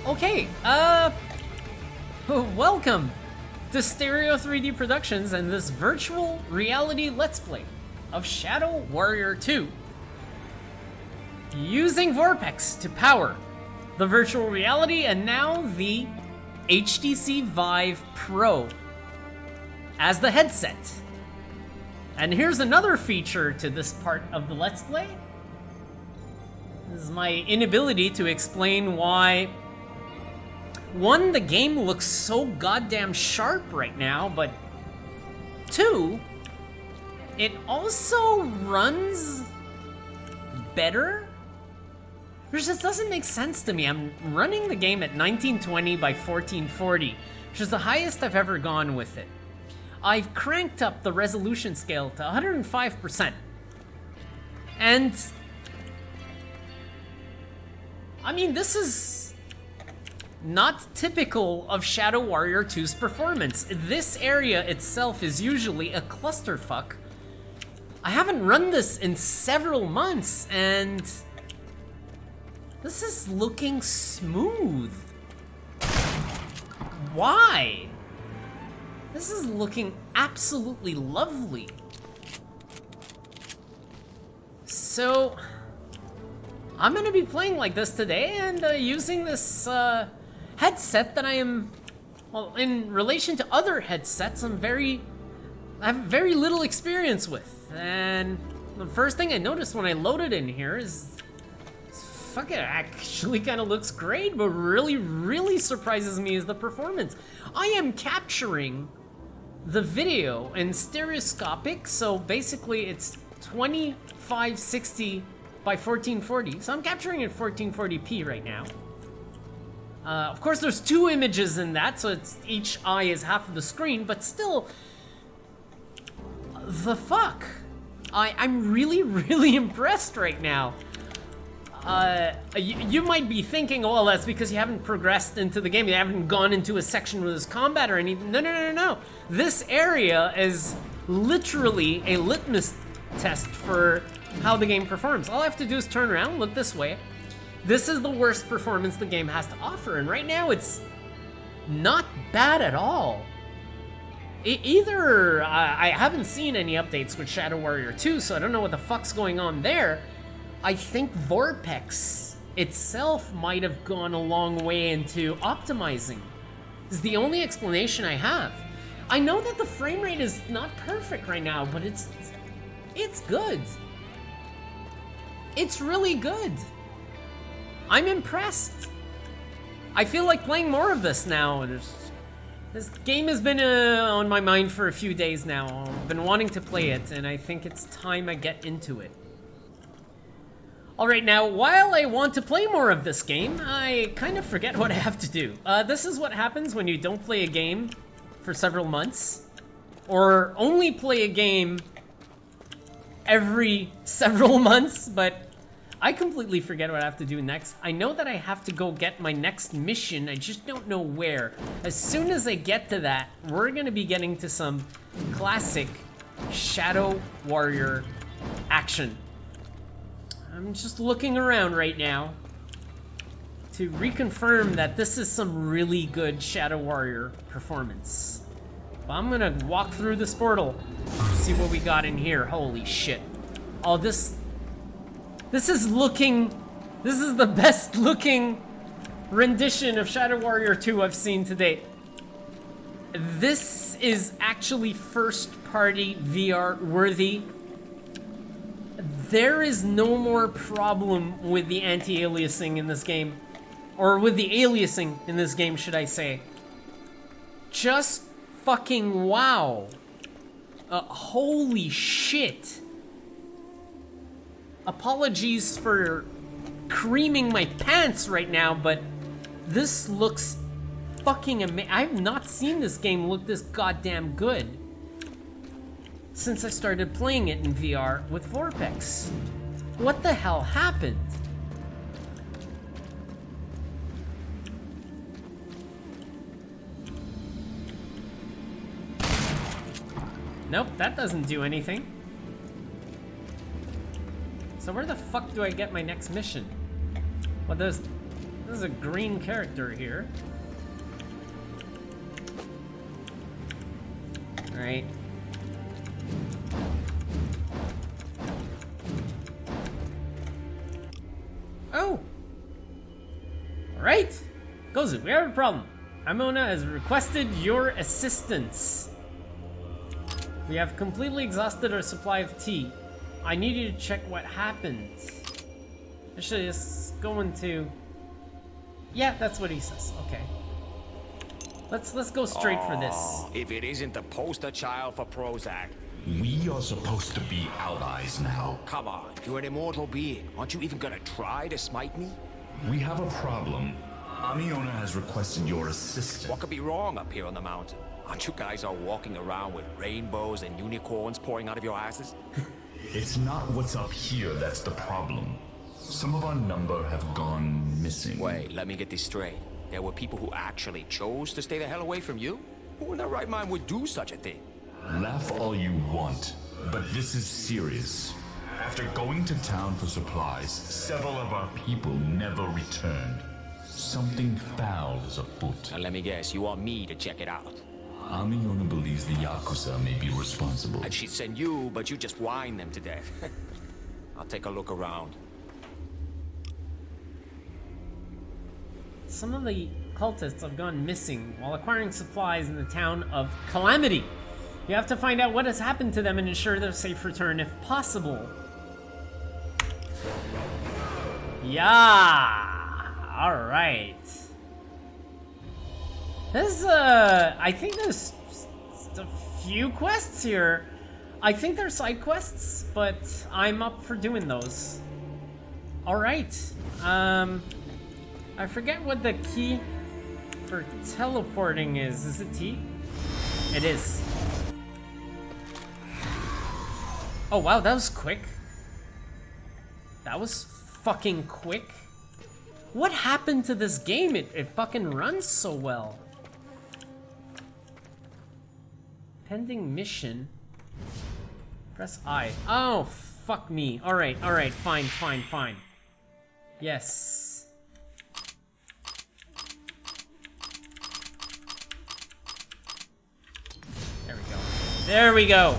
Okay, welcome to Stereo 3D Productions and this virtual reality Let's Play of Shadow Warrior 2. Using VorpX to power the virtual reality and now the HTC VIVE Pro as the headset. And here's another feature to this part of the Let's Play. This is my inability to explain why, one, the game looks so goddamn sharp right now, but two, it also runs better? Which just doesn't make sense to me. I'm running the game at 1920 by 1440, which is the highest I've ever gone with it. I've cranked up the resolution scale to 105%. And I mean, this is not typical of Shadow Warrior 2's performance. This area itself is usually a clusterfuck. I haven't run this in several months, and this is looking smooth. Why? This is looking absolutely lovely. So I'm gonna be playing like this today and using this headset that I am, well, in relation to other headsets, I have very little experience with. And the first thing I noticed when I loaded in here is, fuck, it actually kind of looks great, but really surprises me is the performance. I am capturing the video in stereoscopic, so basically it's 2560 by 1440, so I'm capturing it 1440p right now. Of course, there's two images in that, so it's each eye is half of the screen, but still, the fuck? I'm really impressed right now. You might be thinking, well, that's because you haven't progressed into the game, you haven't gone into a section with this combat or anything. No. This area is literally a litmus test for how the game performs. All I have to do is turn around, look this way. This is the worst performance the game has to offer, and right now it's not bad at all. I haven't seen any updates with Shadow Warrior 2, so I don't know what the fuck's going on there. I think VorpX itself might have gone a long way into optimizing. This is the only explanation I have. I know that the frame rate is not perfect right now, but it's good. It's really good. I'm impressed. I feel like playing more of this now. This game has been on my mind for a few days now. I've been wanting to play it, and I think it's time I get into it. Alright, now, while I want to play more of this game, I kind of forget what I have to do. This is what happens when you don't play a game for several months, or only play a game every several months, but I completely forget what I have to do next. I know that I have to go get my next mission, I just don't know where. As soon as I get to that, we're gonna be getting to some classic Shadow Warrior action. I'm just looking around right now to reconfirm that this is some really good Shadow Warrior performance. But I'm gonna walk through this portal, see what we got in here. Holy shit. Oh, this is the best looking rendition of Shadow Warrior 2 I've seen to date. This is actually first party VR worthy. There is no more problem with the anti-aliasing in this game. Or with the aliasing in this game, should I say. Just fucking wow. Holy shit. Apologies for creaming my pants right now, but this looks fucking amazing. I've not seen this game look this goddamn good since I started playing it in VR with VorpX. What the hell happened? Nope, that doesn't do anything. So where the fuck do I get my next mission? Well, There's a green character here. Alright. Oh! Alright! Gozu, we have a problem. Amona has requested your assistance. We have completely exhausted our supply of tea. I need you to check what happened. Actually, it's going to... Yeah, that's what he says. Okay. Let's go straight for this. If it isn't the poster child for Prozac. We are supposed to be allies now. Come on, you're an immortal being. Aren't you even gonna try to smite me? We have a problem. Amiona has requested your assistance. What could be wrong up here on the mountain? Aren't you guys all walking around with rainbows and unicorns pouring out of your asses? It's not what's up here that's the problem. Some of our number have gone missing. Wait, let me get this straight. There were people who actually chose to stay the hell away from you? Who in their right mind would do such a thing? Laugh all you want, but this is serious. After going to town for supplies, several of our people never returned. Something foul is afoot. Now let me guess, you want me to check it out? Amiona believes the Yakuza may be responsible. And she'd send you, but you just whine them to death. I'll take a look around. Some of the cultists have gone missing while acquiring supplies in the town of Calamity. You have to find out what has happened to them and ensure their safe return if possible. Yeah! Alright. There's, I think there's a few quests here. I think they're side quests, but I'm up for doing those. Alright. I forget what the key for teleporting is. Is it T? It is. Oh wow, that was quick. That was fucking quick. What happened to this game? It fucking runs so well. Pending mission. Press I. Oh, fuck me. Alright, alright, fine, fine, fine. Yes. There we go. There we go.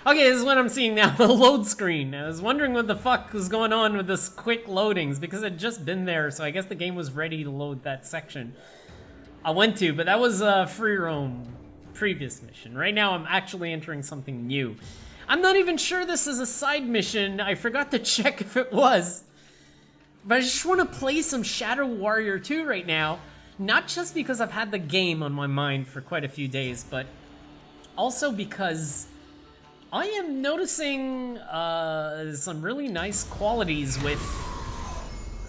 Okay, this is what I'm seeing now, the load screen. I was wondering what the fuck was going on with this quick loadings, because it had just been there, so I guess the game was ready to load that section I went to, but that was a free roam previous mission. Right now, I'm actually entering something new. I'm not even sure this is a side mission. I forgot to check if it was. But I just want to play some Shadow Warrior 2 right now, not just because I've had the game on my mind for quite a few days, but also because I am noticing some really nice qualities with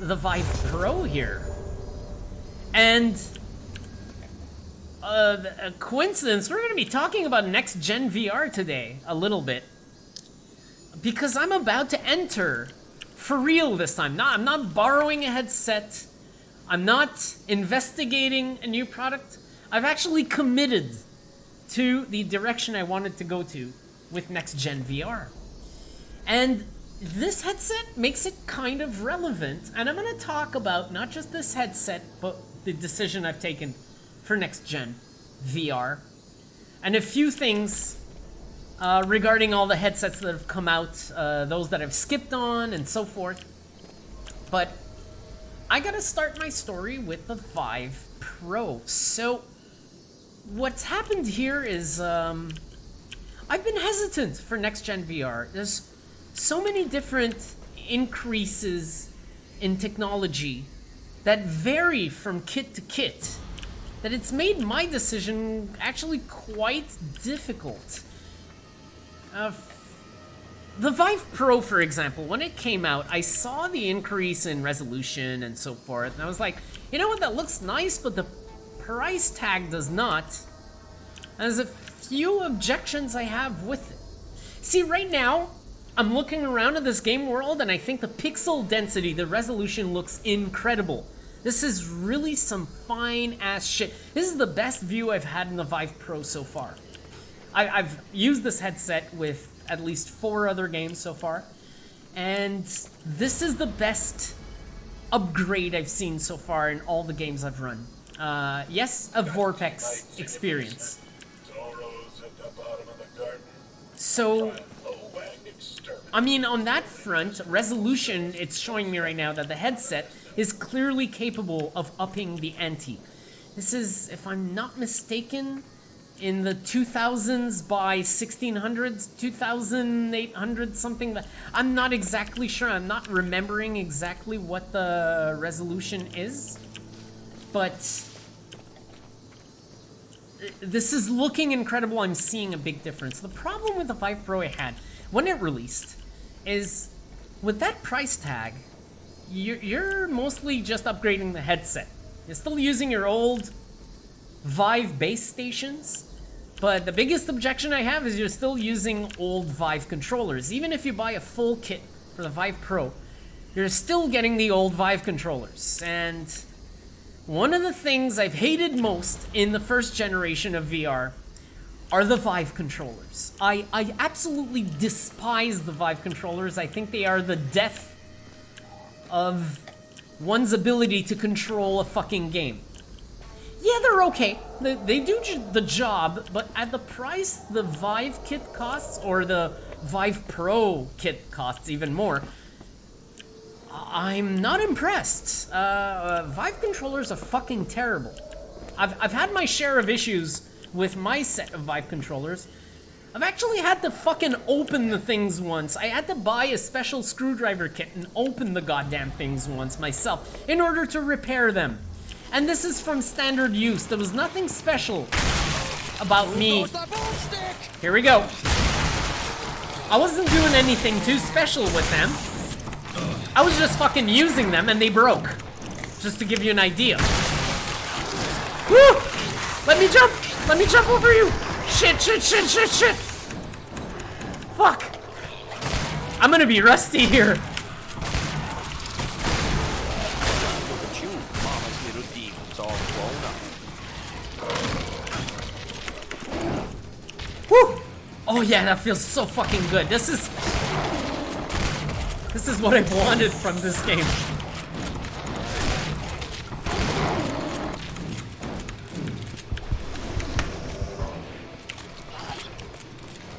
the VIVE Pro here. And a coincidence, we're going to be talking about next-gen VR today a little bit. Because I'm about to enter, for real this time. I'm not borrowing a headset. I'm not investigating a new product. I've actually committed to the direction I wanted to go to with next-gen VR. And this headset makes it kind of relevant, and I'm going to talk about not just this headset, but the decision I've taken for next-gen VR, and a few things regarding all the headsets that have come out, those that I've skipped on, and so forth. But I gotta start my story with the VIVE Pro. So, what's happened here is, I've been hesitant for next-gen VR. There's so many different increases in technology that vary from kit to kit that it's made my decision actually quite difficult. The VIVE Pro, for example, when it came out, I saw the increase in resolution and so forth, and I was like, you know what, that looks nice, but the price tag does not. And there's a few objections I have with it. See, right now, I'm looking around at this game world, and I think the pixel density, the resolution looks incredible. This is really some fine-ass shit. This is the best view I've had in the VIVE Pro so far. I've used this headset with at least 4 other games so far, And this is the best upgrade I've seen so far in all the games I've run. Yes, a VorpX experience. So, I mean, on that front, resolution, it's showing me right now that the headset is clearly capable of upping the ante. This is, if I'm not mistaken, in the 2000s by 1600s, 2800 something. I'm not exactly sure. I'm not remembering exactly what the resolution is, but this is looking incredible. I'm seeing a big difference. The problem with the VIVE Pro I had when it released is with that price tag, you're mostly just upgrading the headset. You're still using your old VIVE base stations, but the biggest objection I have is you're still using old VIVE controllers. Even if you buy a full kit for the VIVE Pro, you're still getting the old VIVE controllers. And one of the things I've hated most in the first generation of VR are the VIVE controllers. I absolutely despise the VIVE controllers. I think they are the death of one's ability to control a fucking game. Yeah, they're okay. They do the job, but at the price the VIVE kit costs, or the VIVE Pro kit costs even more, I'm not impressed. VIVE controllers are fucking terrible. I've had my share of issues with my set of VIVE controllers. I've actually had to fucking open the things once. I had to buy a special screwdriver kit and open the goddamn things once myself in order to repair them. And this is from standard use. There was nothing special about me. Here we go. I wasn't doing anything too special with them. I was just fucking using them and they broke. Just to give you an idea. Woo! Let me jump! Let me jump over you! Shit, shit, shit, shit, shit! Fuck! I'm gonna be rusty here. Woo! Oh yeah, that feels so fucking good. This is what I've wanted from this game.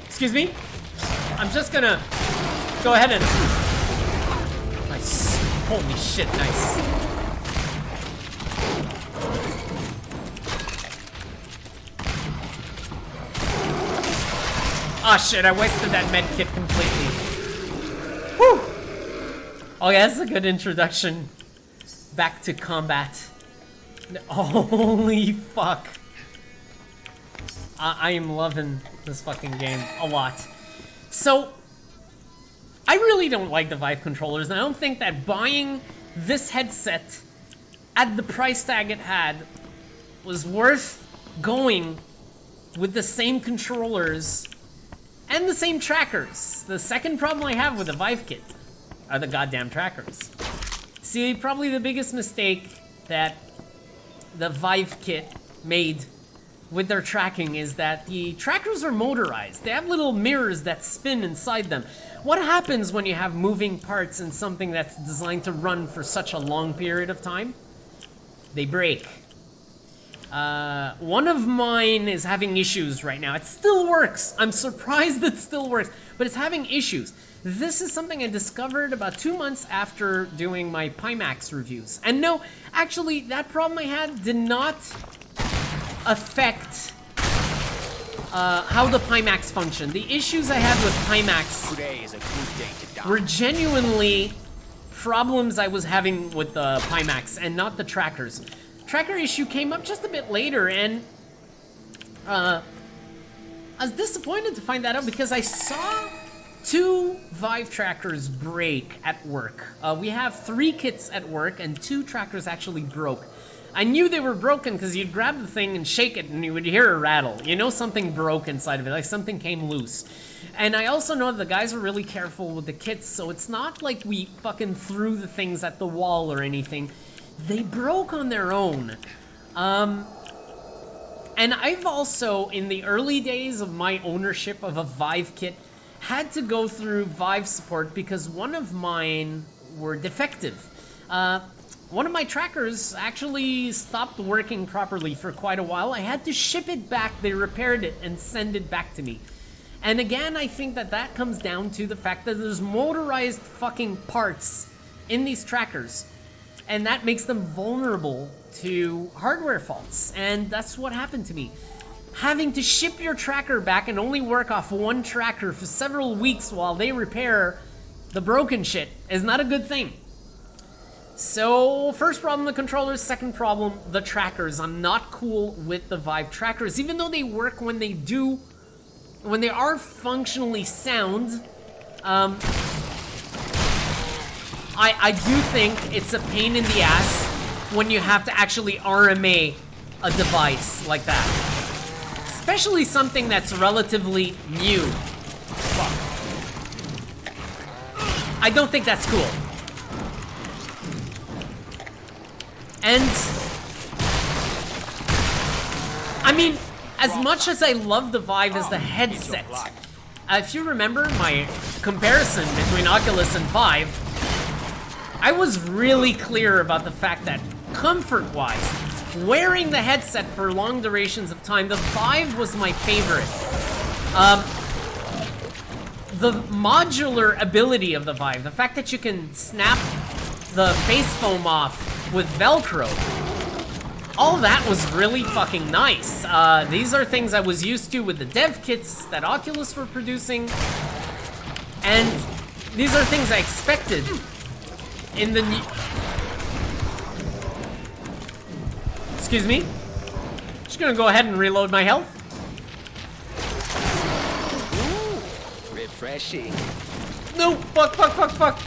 Excuse me? I'm just gonna go ahead and... Nice. Holy shit, nice. Ah, shit, I wasted that med kit completely. Whew! Oh yeah, that's a good introduction back to combat. Holy fuck. I am loving this fucking game a lot. So, I really don't like the VIVE controllers, and I don't think that buying this headset at the price tag it had was worth going with the same controllers and the same trackers. The second problem I have with the VIVE kit are the goddamn trackers. See, probably the biggest mistake that the VIVE kit made with their tracking is that the trackers are motorized. They have little mirrors that spin inside them. What happens when you have moving parts in something that's designed to run for such a long period of time? They break. One of mine is having issues right now. It still works. I'm surprised it still works, but it's having issues. This is something I discovered about 2 months after doing my PiMax reviews. And no, actually, that problem I had did not affect how the PiMax functioned. The issues I had with PiMax were genuinely problems I was having with the PiMax and not the trackers. Tracker issue came up just a bit later, and I was disappointed to find that out because I saw 2 VIVE trackers break at work. We have 3 kits at work, and 2 trackers actually broke. I knew they were broken because you'd grab the thing and shake it and you would hear a rattle. You know something broke inside of it, like something came loose. And I also know the guys are really careful with the kits, so it's not like we fucking threw the things at the wall or anything. They broke on their own. And I've also, in the early days of my ownership of a VIVE kit, had to go through VIVE support because one of mine were defective. One of my trackers actually stopped working properly for quite a while. I had to ship it back, they repaired it, and send it back to me. And again, I think that that comes down to the fact that there's motorized fucking parts in these trackers. And that makes them vulnerable to hardware faults. And that's what happened to me. Having to ship your tracker back and only work off one tracker for several weeks while they repair the broken shit is not a good thing. So, first problem, the controllers. Second problem, the trackers. I'm not cool with the VIVE trackers, even though they work when they are functionally sound. I do think it's a pain in the ass when you have to actually RMA a device like that. Especially something that's relatively new. Fuck. I don't think that's cool. And I mean, as much as I love the VIVE as the headset, if you remember my comparison between Oculus and VIVE, I was really clear about the fact that comfort-wise, wearing the headset for long durations of time, the VIVE was my favorite. The modular ability of the VIVE, the fact that you can snap the face foam off with Velcro, all that was really fucking nice. These are things I was used to with the dev kits that Oculus were producing, and these are things I expected in the new... Excuse me. Just gonna go ahead and reload my health. Ooh, refreshing. No, fuck.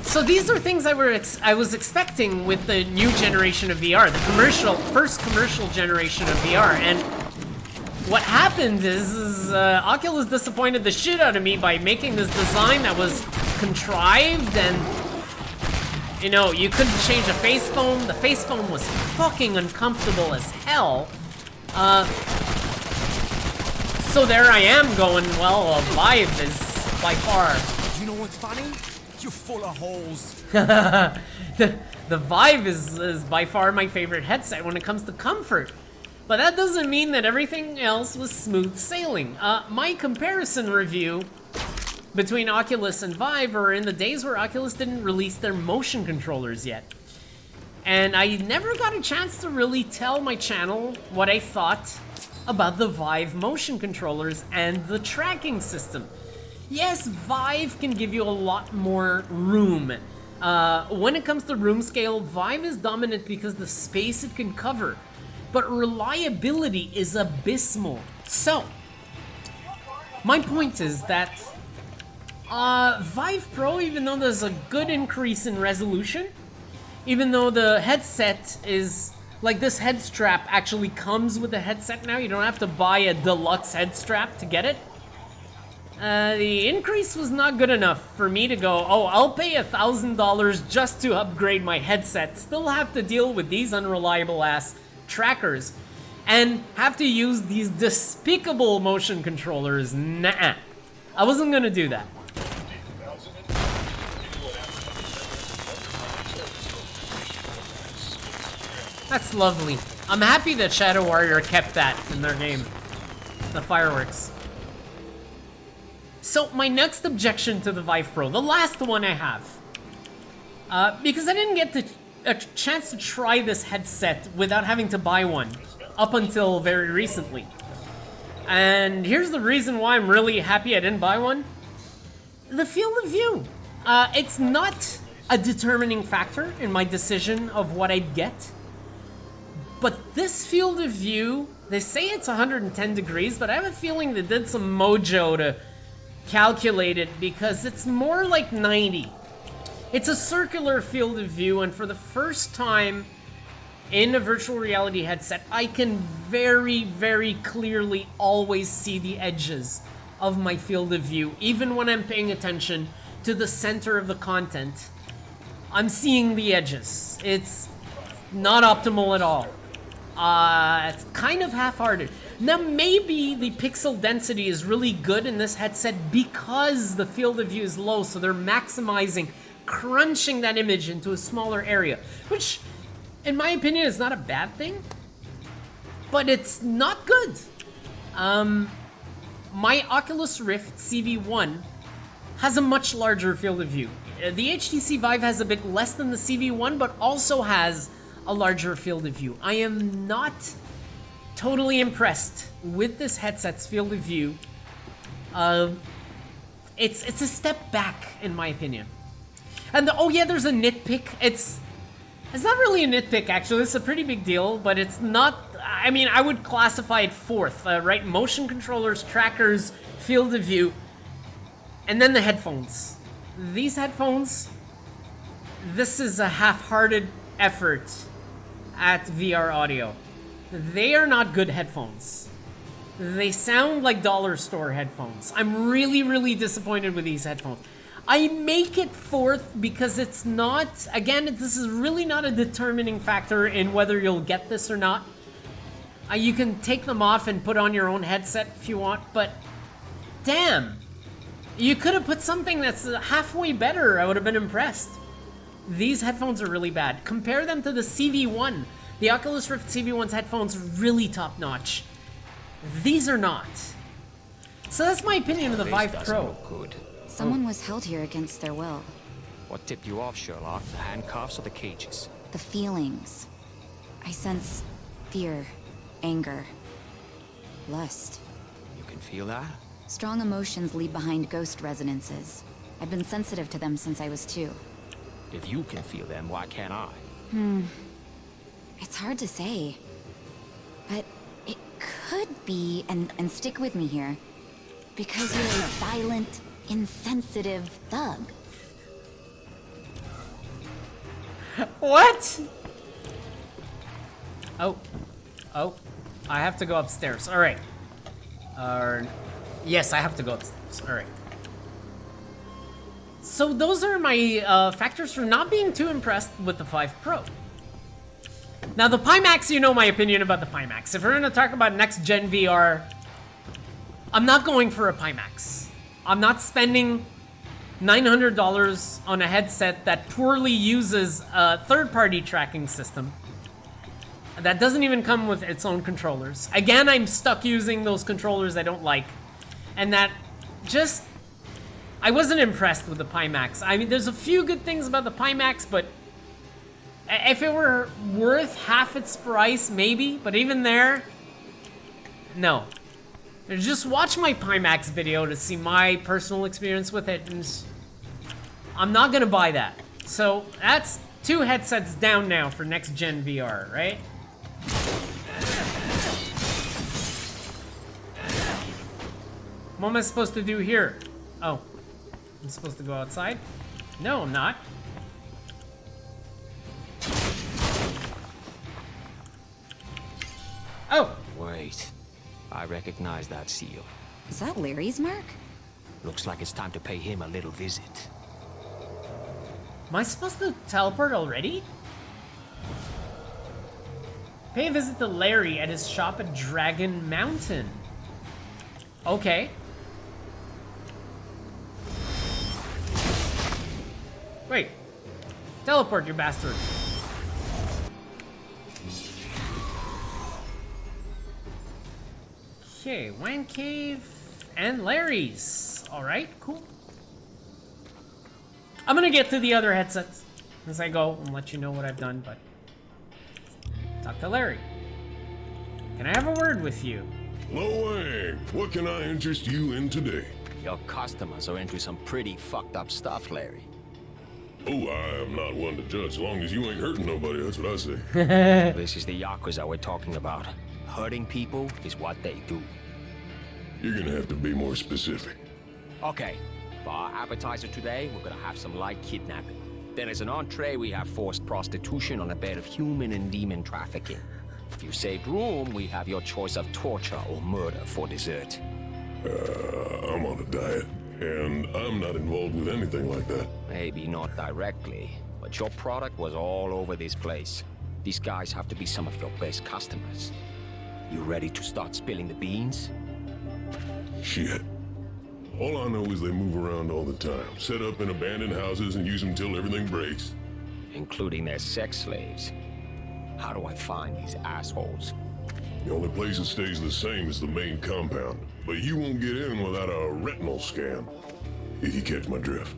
So these are things I was expecting with the new generation of VR, the first commercial generation of VR, and what happened is Oculus disappointed the shit out of me by making this design that was contrived, and you know, you couldn't change the face foam. The face foam was fucking uncomfortable as hell. So there I am going, well, VIVE is by far... You know what's funny? You're full of holes. the VIVE is by far my favorite headset when it comes to comfort. But that doesn't mean that everything else was smooth sailing. My comparison review between Oculus and VIVE are in the days where Oculus didn't release their motion controllers yet. And I never got a chance to really tell my channel what I thought about the VIVE motion controllers and the tracking system. Yes, VIVE can give you a lot more room. When it comes to room scale, VIVE is dominant because the space it can cover. But reliability is abysmal. So, my point is that VIVE Pro, even though there's a good increase in resolution, even though the headset is, like this head strap actually comes with the headset now, you don't have to buy a deluxe head strap to get it. The increase was not good enough for me to go, oh, I'll pay $1,000 just to upgrade my headset, still have to deal with these unreliable ass trackers, and have to use these despicable motion controllers. Nah, I wasn't gonna do that. That's lovely. I'm happy that Shadow Warrior kept that in their game. The fireworks. So my next objection to the VIVE Pro, the last one I have, because I didn't get a chance to try this headset without having to buy one up until very recently. And here's the reason why I'm really happy I didn't buy one. The field of view. It's not a determining factor in my decision of what I'd get. But this field of view, they say it's 110 degrees, but I have a feeling they did some mojo to calculate it because it's more like 90. It's a circular field of view, and for the first time in a virtual reality headset, I can very, very clearly always see the edges of my field of view, even when I'm paying attention to the center of the content. I'm seeing the edges. It's not optimal at all. It's kind of half-hearted. Now, maybe the pixel density is really good in this headset because the field of view is low, so they're maximizing, crunching that image into a smaller area, which, in my opinion, is not a bad thing, but it's not good. My Oculus Rift CV1 has a much larger field of view. The HTC VIVE has a bit less than the CV1, but also has a larger field of view. I am not totally impressed with this headset's field of view. It's a step back, in my opinion. And oh yeah, there's a nitpick. It's not really a nitpick, actually. It's a pretty big deal, but it's not. I mean, I would classify it fourth, right? Motion controllers, trackers, field of view, and then the headphones. These headphones, this is a half-hearted effort at VR audio. They are not good headphones. They sound like dollar store headphones. I'm really, really disappointed with these headphones. I make it fourth because it's not, again, this is really not a determining factor in whether you'll get this or not. You can take them off and put on your own headset if you want, but damn. You could have put something that's halfway better. I would have been impressed. These headphones are really bad. Compare them to the CV1. The Oculus Rift CV1's headphones are really top-notch. These are not. So that's my opinion of the VIVE Pro. Look good. Someone was held here against their will. What tipped you off, Sherlock? The handcuffs or the cages? The feelings. I sense fear, anger, lust. You can feel that? Strong emotions leave behind ghost resonances. I've been sensitive to them since I was 2. If you can feel them, why can't I? It's hard to say. But it could be, and stick with me here, because you're a violent, insensitive thug. What? Oh, I have to go upstairs. All right. Yes, I have to go upstairs. All right. So those are my factors for not being too impressed with the VIVE Pro. Now the PiMax, you know my opinion about the PiMax. If we're gonna talk about next-gen VR, I'm not going for a PiMax. I'm not spending $900 on a headset that poorly uses a third-party tracking system that doesn't even come with its own controllers. Again, I'm stuck using those controllers I don't like, and that just, I wasn't impressed with the PiMax. I mean, there's a few good things about the PiMax, but if it were worth half its price, maybe, but even there, no. Just watch my PiMax video to see my personal experience with it, and I'm not gonna buy that. So that's 2 headsets down now for next gen VR, right? What am I supposed to do here? Oh, I'm supposed to go outside? No, I'm not. Oh! Wait. I recognize that seal. Is that Larry's mark? Looks like it's time to pay him a little visit. Am I supposed to teleport already? Pay a visit to Larry at his shop at Dragon Mountain. Okay. Wait. Teleport, you bastard. Okay, Wang Cave and Larry's. Alright, cool. I'm gonna get to the other headsets as I go and let you know what I've done, but talk to Larry. Can I have a word with you? Hello, Wang. What can I interest you in today? Your customers are into some pretty fucked up stuff, Larry. Oh, I am not one to judge. As long as you ain't hurting nobody, that's what I say. This is the Yakuza we're talking about. Hurting people is what they do. You're gonna have to be more specific. Okay, for our appetizer today, we're gonna have some light kidnapping. Then as an entree, we have forced prostitution on a bed of human and demon trafficking. If you saved room, we have your choice of torture or murder for dessert. I'm on a diet, and I'm not involved with anything like that. Maybe not directly, but your product was all over this place. These guys have to be some of your best customers. You ready to start spilling the beans? Shit. All I know is they move around all the time. Set up in abandoned houses and use them till everything breaks. Including their sex slaves. How do I find these assholes? The only place that stays the same is the main compound. But you won't get in without a retinal scan. If you catch my drift.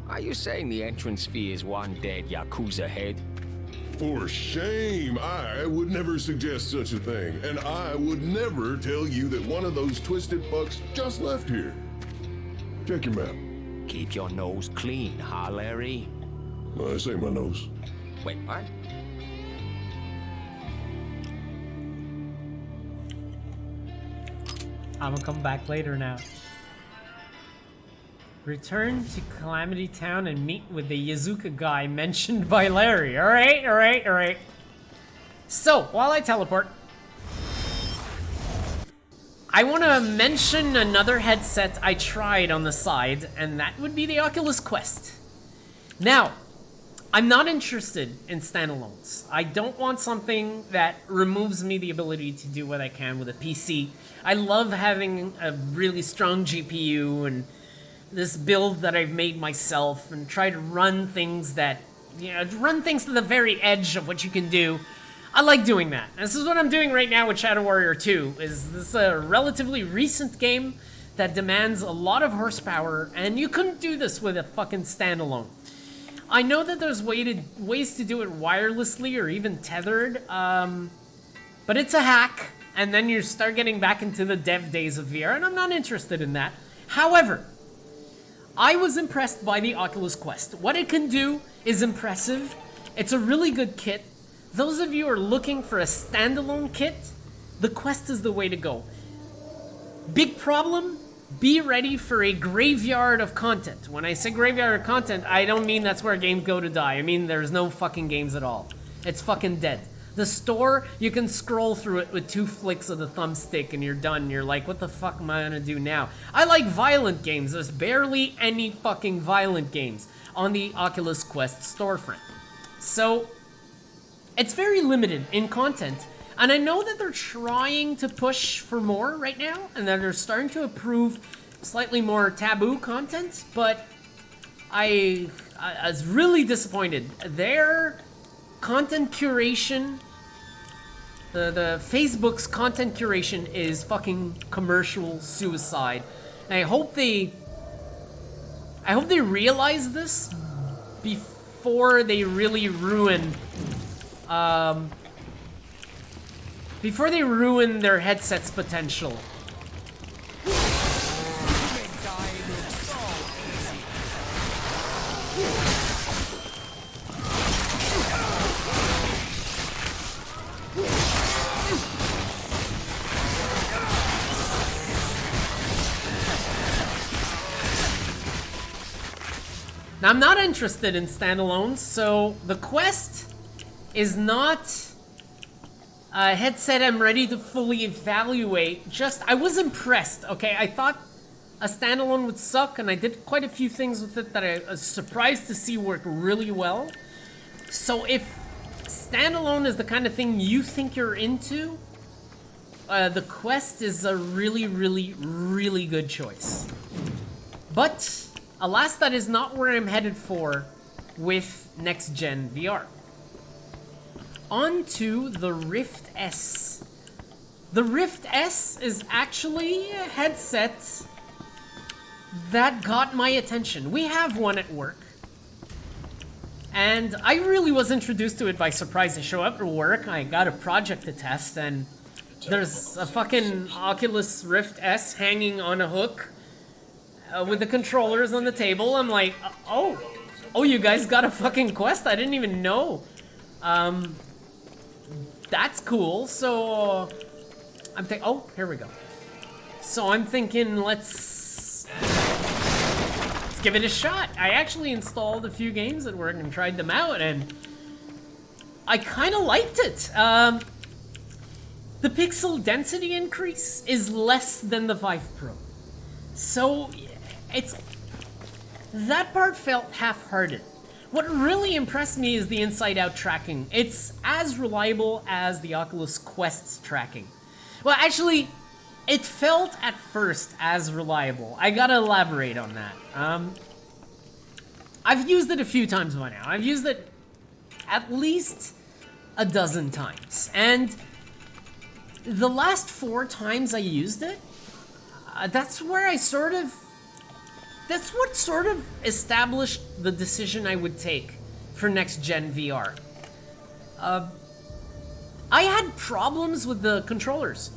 Are you saying the entrance fee is one dead Yakuza head? For shame! I would never suggest such a thing. And I would never tell you that one of those twisted fucks just left here. Check your map. Keep your nose clean, huh, Larry? I say my nose. Wait, what? I'm gonna come back later now. Return to Calamity Town and meet with the Yazuka guy mentioned by Larry. Alright, alright, alright. So, while I teleport, I want to mention another headset I tried on the side, and that would be the Oculus Quest. Now, I'm not interested in standalones. I don't want something that removes me the ability to do what I can with a PC. I love having a really strong GPU and this build that I've made myself and try to run things that, you know, run things to the very edge of what you can do. I like doing that. This is what I'm doing right now with Shadow Warrior 2. Is this a relatively recent game that demands a lot of horsepower, and you couldn't do this with a fucking standalone. I know that there's ways to do it wirelessly or even tethered, but it's a hack, and then you start getting back into the dev days of VR, and I'm not interested in that. However, I was impressed by the Oculus Quest. What it can do is impressive. It's a really good kit. Those of you who are looking for a standalone kit, the Quest is the way to go. Big problem, be ready for a graveyard of content. When I say graveyard of content, I don't mean that's where games go to die. I mean there's no fucking games at all. It's fucking dead. The store, you can scroll through it with 2 flicks of the thumbstick and you're done. You're like, what the fuck am I gonna do now? I like violent games. There's barely any fucking violent games on the Oculus Quest storefront. So, it's very limited in content. And I know that they're trying to push for more right now, and that they're starting to approve slightly more taboo content, but I was really disappointed. Their content curation, the Facebook's content curation is fucking commercial suicide. And I hope they realize this before they really ruin their headset's potential. Now, I'm not interested in standalones, so the Quest is not a headset I'm ready to fully evaluate. I was impressed, okay? I thought a standalone would suck, and I did quite a few things with it that I was surprised to see work really well. So if standalone is the kind of thing you think you're into, the Quest is a really, really, really good choice. But alas, that is not where I'm headed for with next-gen VR. On to the Rift S. The Rift S is actually a headset that got my attention. We have one at work. And I really was introduced to it by surprise. I show up at work, I got a project to test, and there's a fucking Oculus Rift S hanging on a hook with the controllers on the table. I'm like, oh, you guys got a fucking Quest? I didn't even know. That's cool. So I'm thinking, oh, here we go. So I'm thinking, let's give it a shot. I actually installed a few games at work and tried them out, and I kind of liked it. The pixel density increase is less than the VIVE Pro. So that part felt half-hearted. What really impressed me is the inside-out tracking. It's as reliable as the Oculus Quest's tracking. Well, actually, it felt at first as reliable. I gotta elaborate on that. I've used it a few times by now. I've used it at least a dozen times. And the last 4 times I used it, that's what sort of established the decision I would take for next-gen VR. I had problems with the controllers.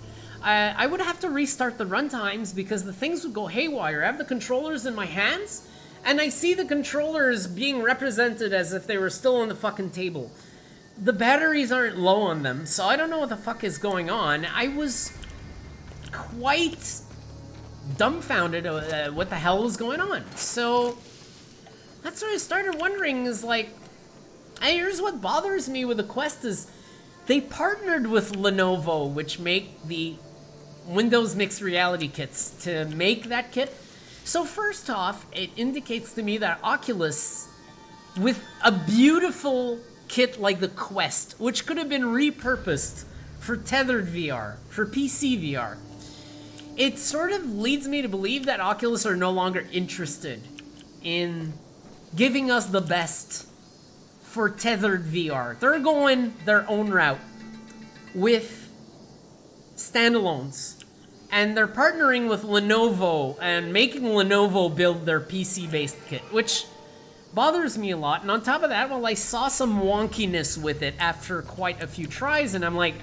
I would have to restart the runtimes because the things would go haywire. I have the controllers in my hands, and I see the controllers being represented as if they were still on the fucking table. The batteries aren't low on them, so I don't know what the fuck is going on. I was quite dumbfounded what the hell was going on. So that's what I started wondering is like, hey, here's what bothers me with the Quest is they partnered with Lenovo, which make the Windows mixed reality kits, to make that kit. So first off, it indicates to me that Oculus, with a beautiful kit like the Quest, which could have been repurposed for tethered VR, for PC VR, it sort of leads me to believe that Oculus are no longer interested in giving us the best for tethered VR. They're going their own route with standalones. And they're partnering with Lenovo and making Lenovo build their PC-based kit, which bothers me a lot. And on top of that, well, I saw some wonkiness with it after quite a few tries, and I'm like,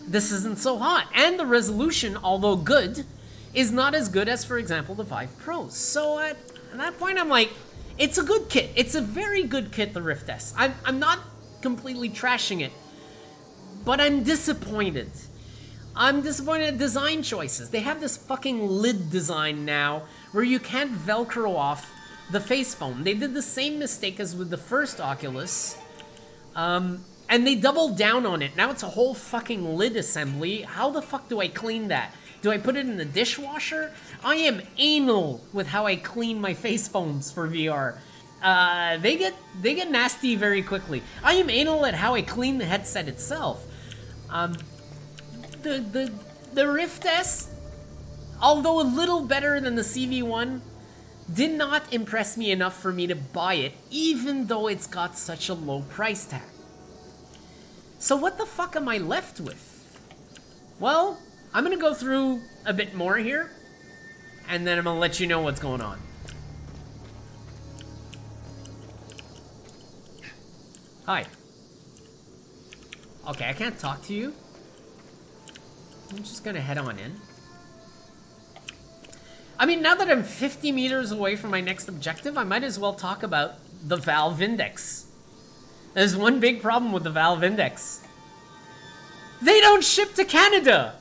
this isn't so hot. And the resolution, although good, is not as good as, for example, the VIVE Pro. So at that point, I'm like, it's a good kit. It's a very good kit, the Rift S. I'm not completely trashing it, but I'm disappointed. I'm disappointed at design choices. They have this fucking lid design now where you can't Velcro off the face foam. They did the same mistake as with the first Oculus. And they doubled down on it. Now it's a whole fucking lid assembly. How the fuck do I clean that? Do I put it in the dishwasher? I am anal with how I clean my face foams for VR. They get nasty very quickly. I am anal at how I clean the headset itself. The Rift S, although a little better than the CV1, did not impress me enough for me to buy it, even though it's got such a low price tag. So what the fuck am I left with? Well, I'm gonna go through a bit more here, and then I'm gonna let you know what's going on. Hi. Okay, I can't talk to you. I'm just gonna head on in. I mean, now that I'm 50 meters away from my next objective, I might as well talk about the Valve Index. There's one big problem with the Valve Index. They don't ship to Canada!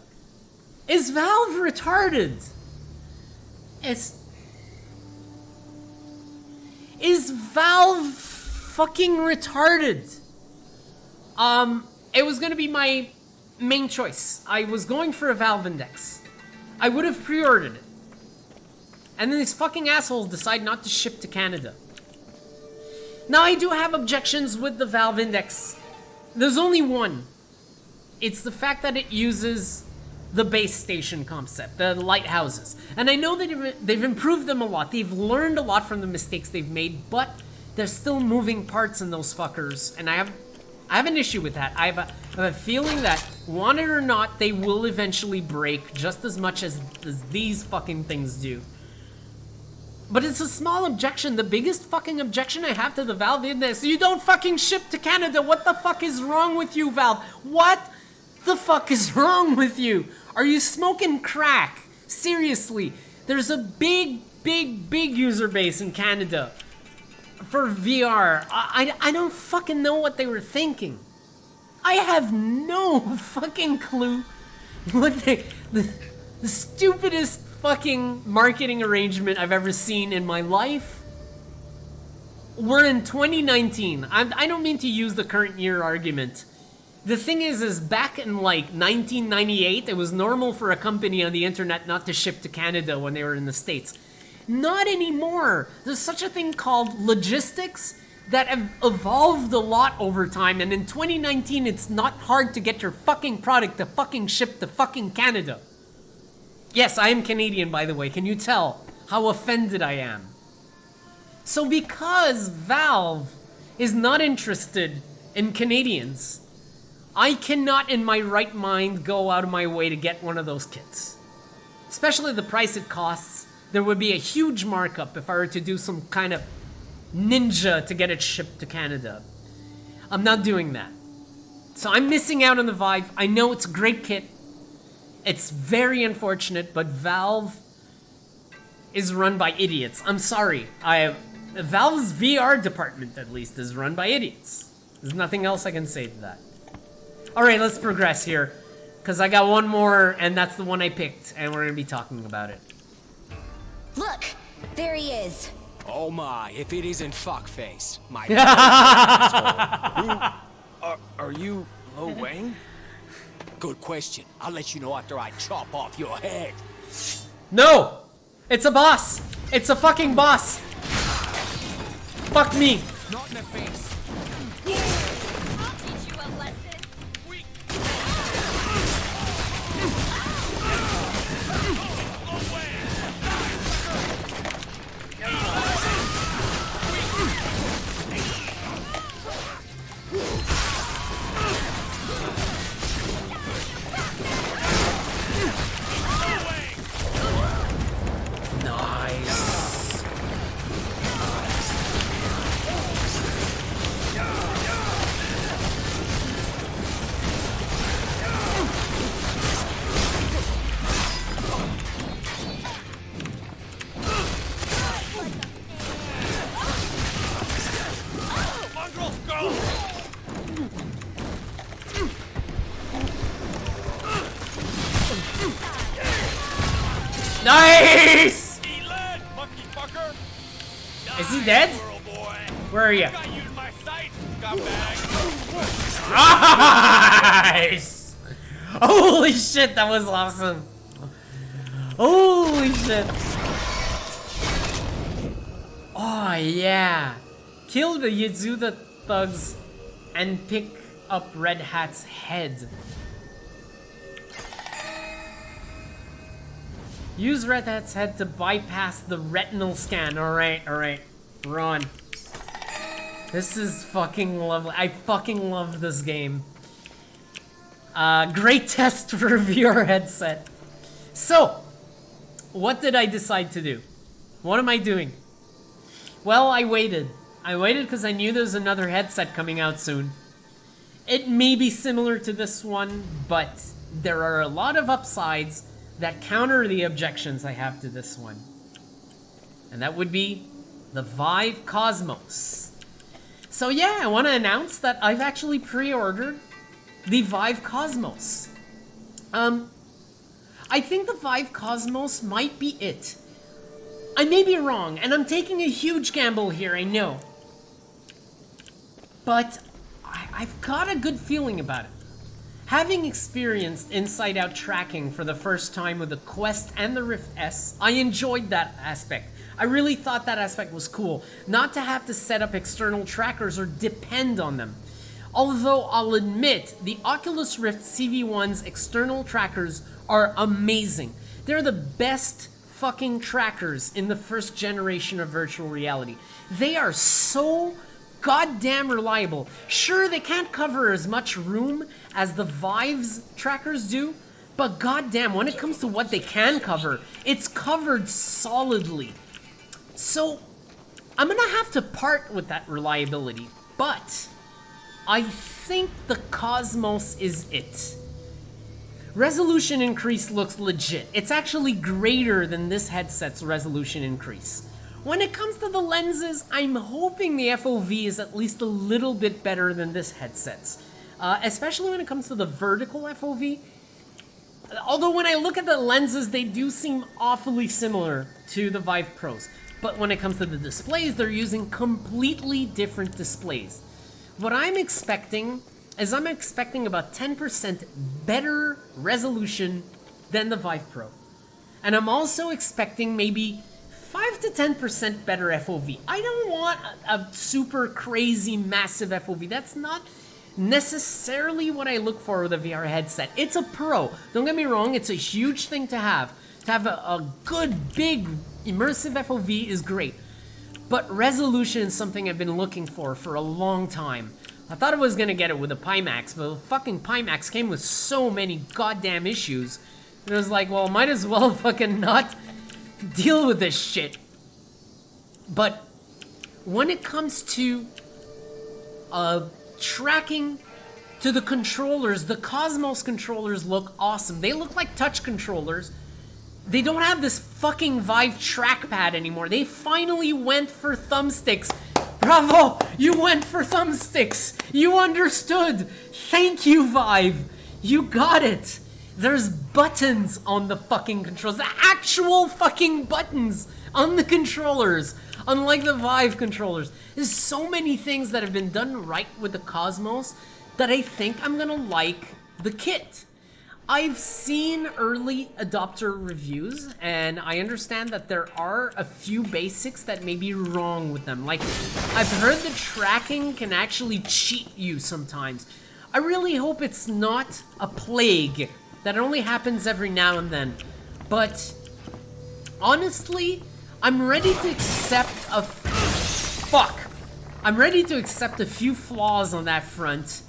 Is Valve retarded? Is Valve fucking retarded? It was gonna be my main choice. I was going for a Valve Index. I would have pre-ordered it. And then these fucking assholes decide not to ship to Canada. Now, I do have objections with the Valve Index. There's only one. It's the fact that it uses the base station concept, the lighthouses. And I know that they've improved them a lot. They've learned a lot from the mistakes they've made, but there's still moving parts in those fuckers. And I have an issue with that. I have a feeling that, want it or not, they will eventually break just as much as these fucking things do. But it's a small objection. The biggest fucking objection I have to the Valve Index, you don't fucking ship to Canada. What the fuck is wrong with you, Valve? What the fuck is wrong with you? Are you smoking crack? Seriously, there's a big user base in Canada for VR. I don't fucking know what they were thinking. I have no fucking clue what the stupidest fucking marketing arrangement I've ever seen in my life. We're in 2019. I don't mean to use the current year argument. The thing is back in like 1998, it was normal for a company on the internet not to ship to Canada when they were in the States. Not anymore. There's such a thing called logistics that have evolved a lot over time, and in 2019 it's not hard to get your fucking product to fucking ship to fucking Canada. Yes, I am Canadian, by the way. Can you tell how offended I am? So because Valve is not interested in Canadians, I cannot in my right mind go out of my way to get one of those kits. Especially the price it costs. There would be a huge markup if I were to do some kind of ninja to get it shipped to Canada. I'm not doing that. So I'm missing out on the Vive. I know it's a great kit. It's very unfortunate, but Valve is run by idiots. I'm sorry. Valve's VR department, at least, is run by idiots. There's nothing else I can say to that. Alright, let's progress here. Because I got one more, and that's the one I picked, and we're going to be talking about it. Look, there he is. Oh my, if it isn't fuckface. My Are you Lo Wang? Good question. I'll let you know after I chop off your head. No! It's a boss! It's a fucking boss! Fuck me! Not in the face. I'll teach you a lesson. Nice! Is he dead? Where are you? Nice! Holy shit, that was awesome. Holy shit. Oh yeah. Kill the Yazuda thugs and pick up Red Hat's head. Use Red Hat's head to bypass the retinal scan. Alright. We're on. This is fucking lovely. I fucking love this game. Great test for a VR headset. So, what did I decide to do? What am I doing? Well, I waited. I waited because I knew there was another headset coming out soon. It may be similar to this one, but there are a lot of upsides that counter the objections I have to this one. And that would be the VIVE Cosmos. So yeah, I want to announce that I've actually pre-ordered the VIVE Cosmos. I think the VIVE Cosmos might be it. I may be wrong, and I'm taking a huge gamble here, I know. But I've got a good feeling about it. Having experienced inside-out tracking for the first time with the Quest and the Rift S, I enjoyed that aspect. I really thought that aspect was cool, not to have to set up external trackers or depend on them. Although I'll admit, the Oculus Rift CV1's external trackers are amazing. They're the best fucking trackers in the first generation of virtual reality. They are so goddamn reliable. Sure, they can't cover as much room as the Vive's trackers do, but goddamn, when it comes to what they can cover, it's covered solidly. So, I'm gonna have to part with that reliability, but I think the Cosmos is it. Resolution increase looks legit. It's actually greater than this headset's resolution increase. When it comes to the lenses, I'm hoping the FOV is at least a little bit better than this headset's. Especially when it comes to the vertical FOV. Although when I look at the lenses, they do seem awfully similar to the VIVE Pros. But when it comes to the displays, they're using completely different displays. What I'm expecting is about 10% better resolution than the VIVE Pro. And I'm also expecting maybe 5 to 10% better FOV. I don't want a super crazy massive FOV. That's not necessarily what I look for with a VR headset. It's a Pro. Don't get me wrong, it's a huge thing to have. To have a good, big, immersive FOV is great. But resolution is something I've been looking for a long time. I thought I was gonna get it with a PiMax, but the fucking PiMax came with so many goddamn issues. It was like, well, might as well fucking not deal with this shit. But when it comes to tracking to the controllers, the Cosmos controllers look awesome. They look like touch controllers. They don't have this fucking VIVE trackpad anymore. They finally went for thumbsticks. Bravo! You went for thumbsticks! You understood! Thank you, VIVE! You got it! There's buttons on the fucking controls. The actual fucking buttons on the controllers. Unlike the VIVE controllers. There's so many things that have been done right with the Cosmos that I think I'm gonna like the kit. I've seen early adopter reviews, and I understand that there are a few basics that may be wrong with them. Like, I've heard the tracking can actually cheat you sometimes. I really hope it's not a plague that only happens every now and then. But honestly, I'm ready to accept I'm ready to accept a few flaws on that front.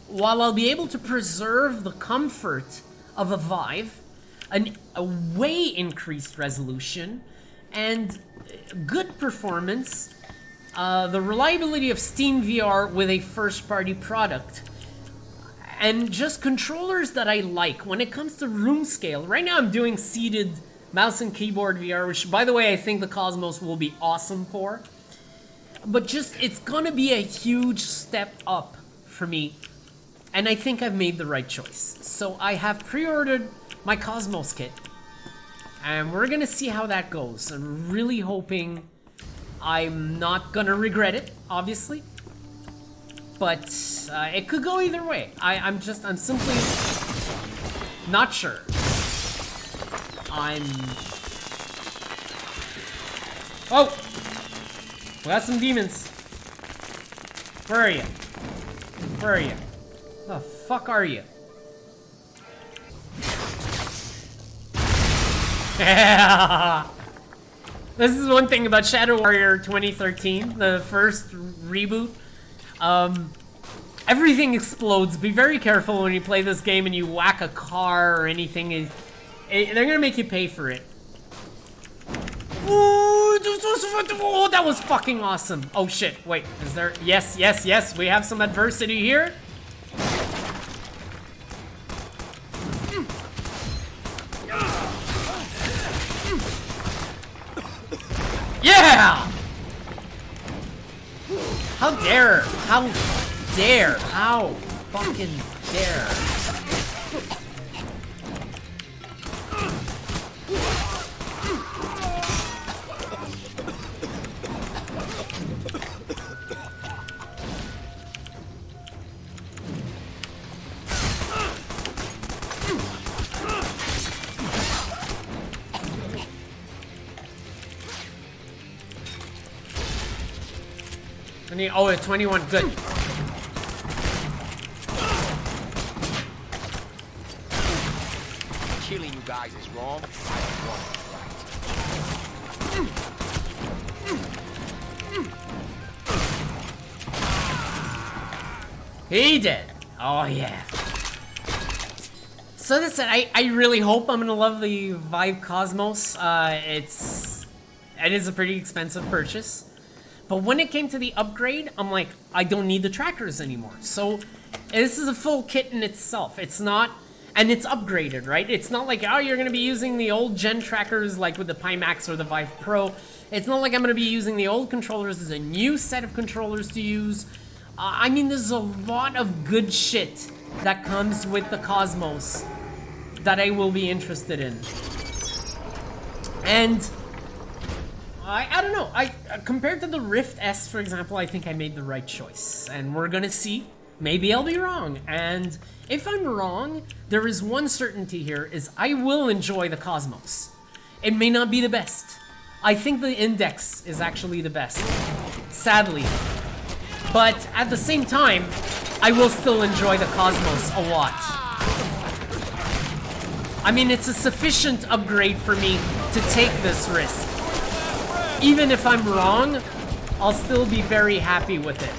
While I'll be able to preserve the comfort of a VIVE, a way increased resolution, and good performance, the reliability of Steam VR with a first-party product, and just controllers that I like when it comes to room scale. Right now I'm doing seated mouse and keyboard VR, which, by the way, I think the Cosmos will be awesome for. But just, it's gonna be a huge step up for me. And I think I've made the right choice. So I have pre-ordered my Cosmos kit. And we're gonna see how that goes. I'm really hoping I'm not gonna regret it, obviously. But it could go either way. I'm simply not sure. Oh! We got some demons. Where are you? Where are you? The fuck are you? This is one thing about Shadow Warrior 2013, the first reboot. Everything explodes. Be very careful when you play this game and you whack a car or anything. They're gonna make you pay for it. Oh, that was fucking awesome. Oh shit, wait, is there? Yes, yes, yes, we have some adversity here. Yeah! How dare! How dare! How fucking dare! Oh, at 21, good. Killing you guys is wrong. He did. Oh yeah. So that's it. I really hope I'm gonna love the VIVE Cosmos. It is a pretty expensive purchase. But when it came to the upgrade, I'm like, I don't need the trackers anymore. So this is a full kit in itself. It's not, and it's upgraded, right? It's not like, oh, you're gonna be using the old gen trackers like with the PiMax or the VIVE Pro. It's not like I'm gonna be using the old controllers. There's a new set of controllers to use. I mean, there's a lot of good shit that comes with the Cosmos that I will be interested in. And I don't know. Compared to the Rift S, for example, I think I made the right choice. And we're gonna see. Maybe I'll be wrong. And if I'm wrong, there is one certainty here, is I will enjoy the Cosmos. It may not be the best. I think the Index is actually the best, sadly. But at the same time, I will still enjoy the Cosmos a lot. I mean, it's a sufficient upgrade for me to take this risk. Even if I'm wrong, I'll still be very happy with it.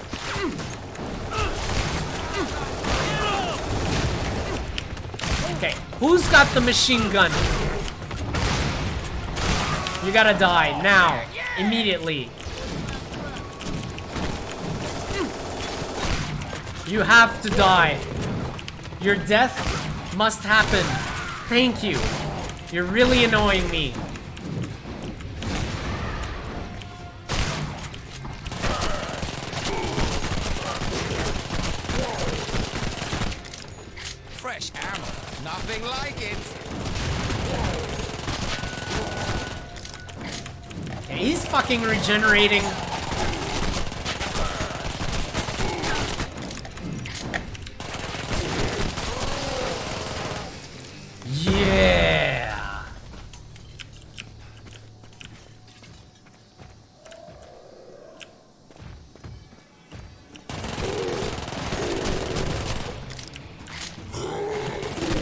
Okay, who's got the machine gun? You gotta die, now, immediately. You have to die. Your death must happen. Thank you. You're really annoying me. Fresh ammo. Nothing like it. Okay, he's fucking regenerating. Yeah.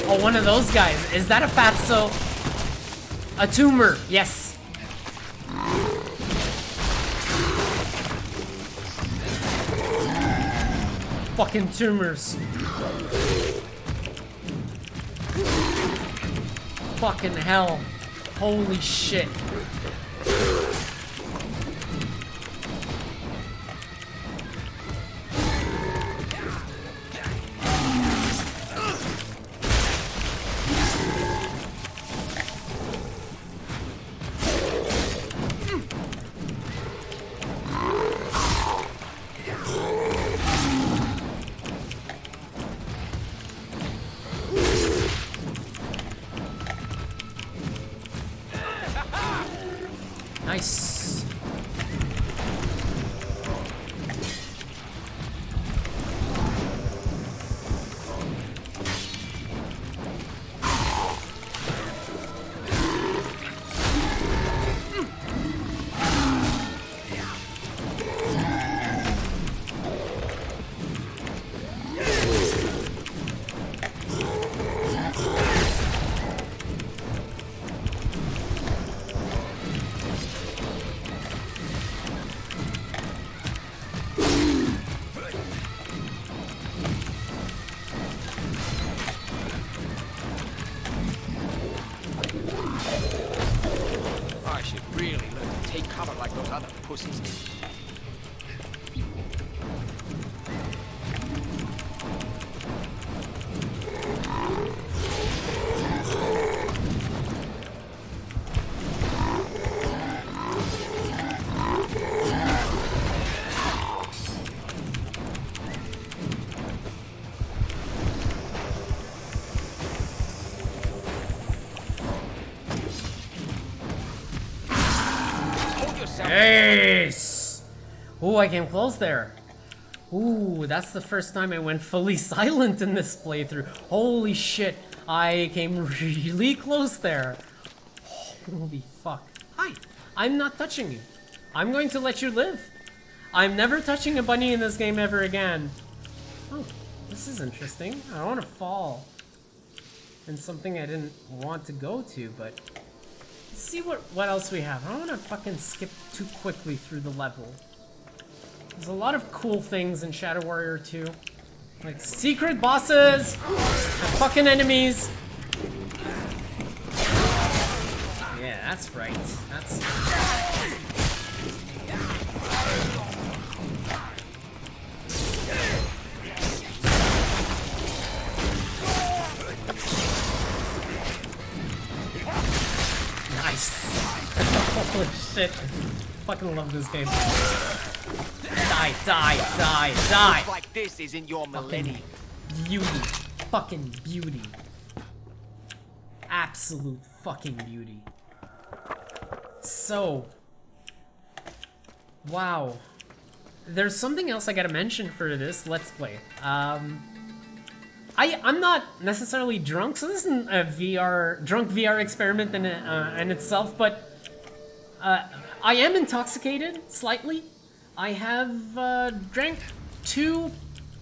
Oh, one of those guys. Is that a fatso? A tumor. Yes. Fucking tumors. Fucking hell. Holy shit. Nice. I should really learn to take cover like those other pussies. Ace! Ooh, I came close there. Ooh, that's the first time I went fully silent in this playthrough. Holy shit, I came really close there. Holy fuck. Hi, I'm not touching you. I'm going to let you live. I'm never touching a bunny in this game ever again. Oh, this is interesting. I don't want to fall in something I didn't want to go to, but... Let's see what else we have. I don't want to fucking skip too quickly through the level. There's a lot of cool things in Shadow Warrior 2. Like secret bosses and fucking enemies. Yeah, that's right. That's... Nice. Holy shit. Fucking love this game. Die, die, die, die. Like this isn't your millennium. Beauty. Fucking beauty. Absolute fucking beauty. So. Wow. There's something else I gotta mention for this Let's Play. I'm not necessarily drunk, so this isn't a drunk VR experiment in itself, but I am intoxicated slightly. I have drank 2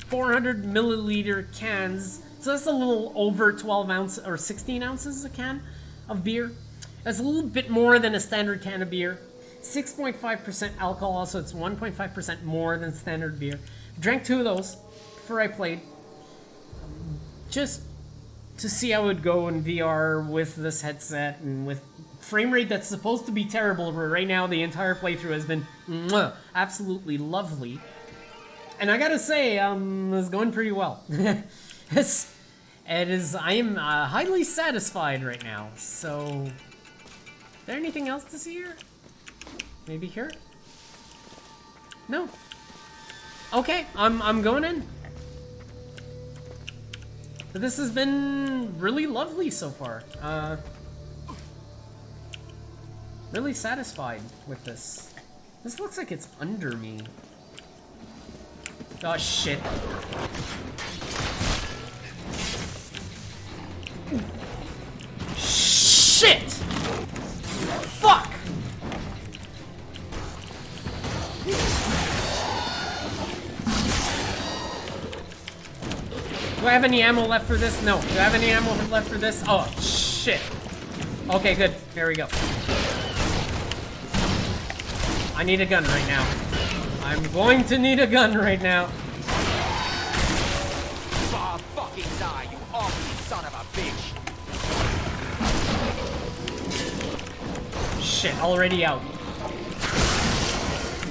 400 milliliter cans, so that's a little over 12 ounces or 16 ounces a can of beer. That's a little bit more than a standard can of beer. 6.5% alcohol, so it's 1.5% more than standard beer. Drank 2 of those before I played, just to see how it would go in VR with this headset and with frame rate that's supposed to be terrible, but right now the entire playthrough has been absolutely lovely. And I gotta say, it's going pretty well. I am highly satisfied right now. So, is there anything else to see here? Maybe here? No. Okay, I'm going in. But this has been really lovely so far. Really satisfied with this. This looks like it's under me. Oh shit. Shit! Fuck! Do I have any ammo left for this? No. Do I have any ammo left for this? Oh, shit. Okay, good. Here we go. I need a gun right now. I'm going to need a gun right now. Fucking die, you awful son of a bitch! Shit, already out.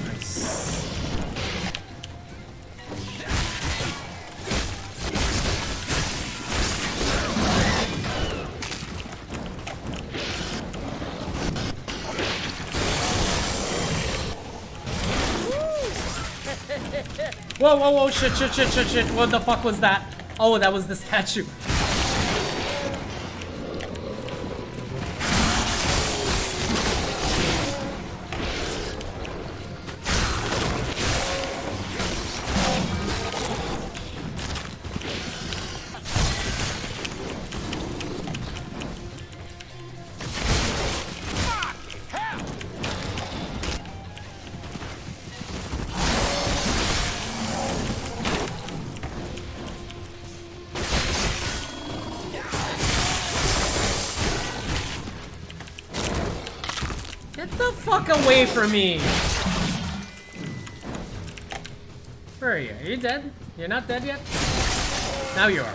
Nice. Whoa, whoa, whoa, shit, shit, shit, shit, shit. What the fuck was that? Oh, that was the statue. Get the fuck away from me! Where are you? Are you dead? You're not dead yet? Now you are.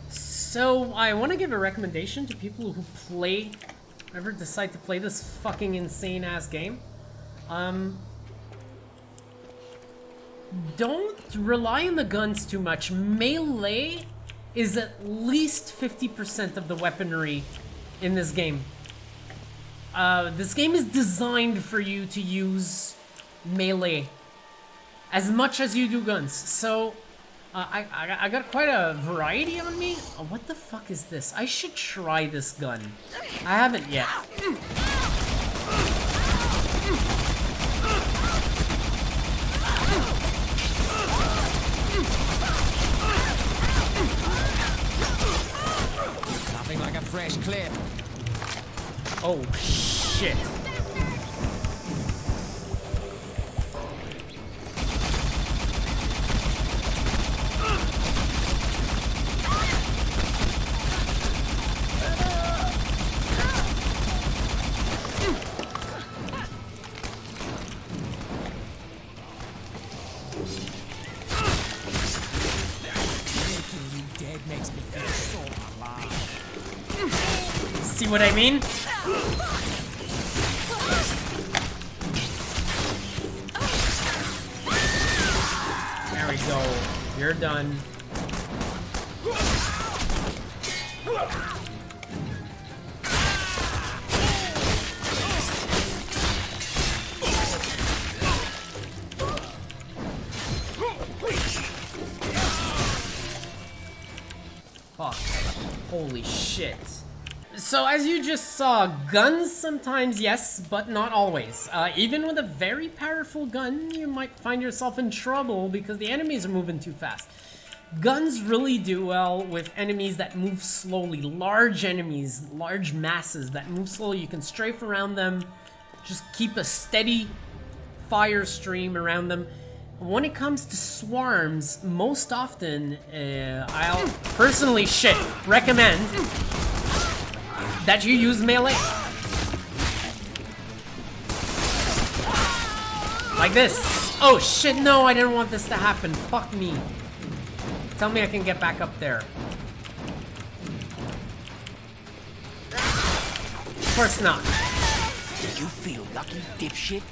So, I want to give a recommendation to people who ever decide to play this fucking insane ass game. Don't rely on the guns too much. Melee is at least 50% of the weaponry in this game. This game is designed for you to use melee as much as you do guns. So, I got quite a variety on me. Oh, what the fuck is this? I should try this gun. I haven't yet. Nothing like a fresh clip. Oh, shit. Dead makes me feel so alive. See what I mean? There we go. You're done. Fuck. Holy shit. So as you just saw, guns sometimes, yes, but not always. Even with a very powerful gun, you might find yourself in trouble because the enemies are moving too fast. Guns really do well with enemies that move slowly. Large enemies, large masses that move slowly. You can strafe around them, just keep a steady fire stream around them. When it comes to swarms, most often, I'll personally recommend that you use melee. Like this. Oh shit, no, I didn't want this to happen. Fuck me. Tell me I can get back up there. Of course not. Do you feel lucky, dipshit?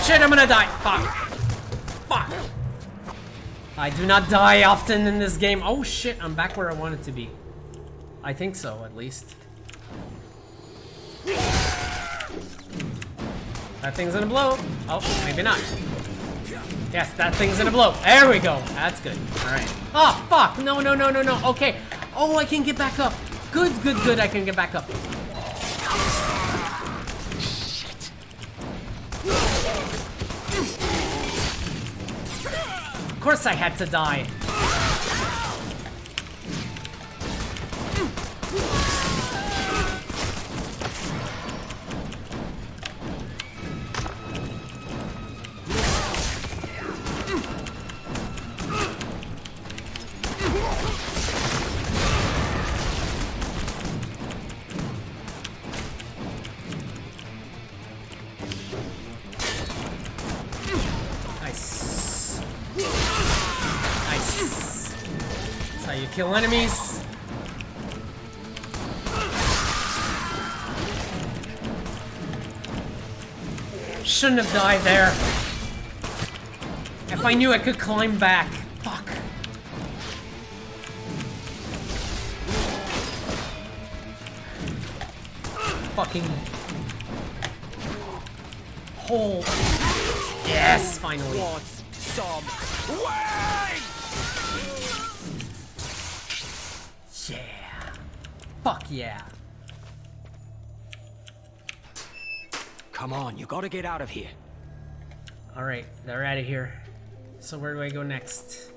Shit, I'm gonna die. Fuck. I do not die often in this game. Oh shit, I'm back where I wanted to be. I think so, at least. That thing's gonna blow. Oh, maybe not. Yes, that thing's gonna blow. There we go. That's good. Alright. Oh, fuck. No. Okay. Oh, I can get back up. Good. I can get back up. Of course I had to die. Kill enemies. Shouldn't have died there. If I knew I could climb back. Fuck. Fucking hole. Yes, finally. Wants some way! Yeah. Fuck yeah. Come on, you gotta get out of here. Alright, they're out of here. So where do I go next?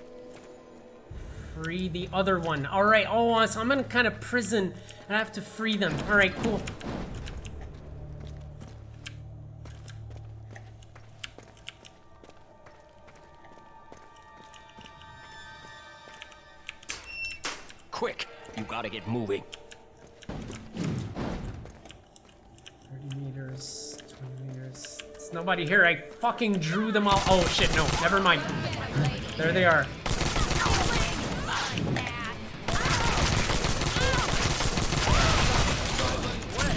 Free the other one. Alright, so I'm in a kind of prison and I have to free them. Alright, cool. Quick, you gotta get moving. 30 meters, 20 meters. There's nobody here. I fucking drew them all. Oh shit, no, never mind. There they are.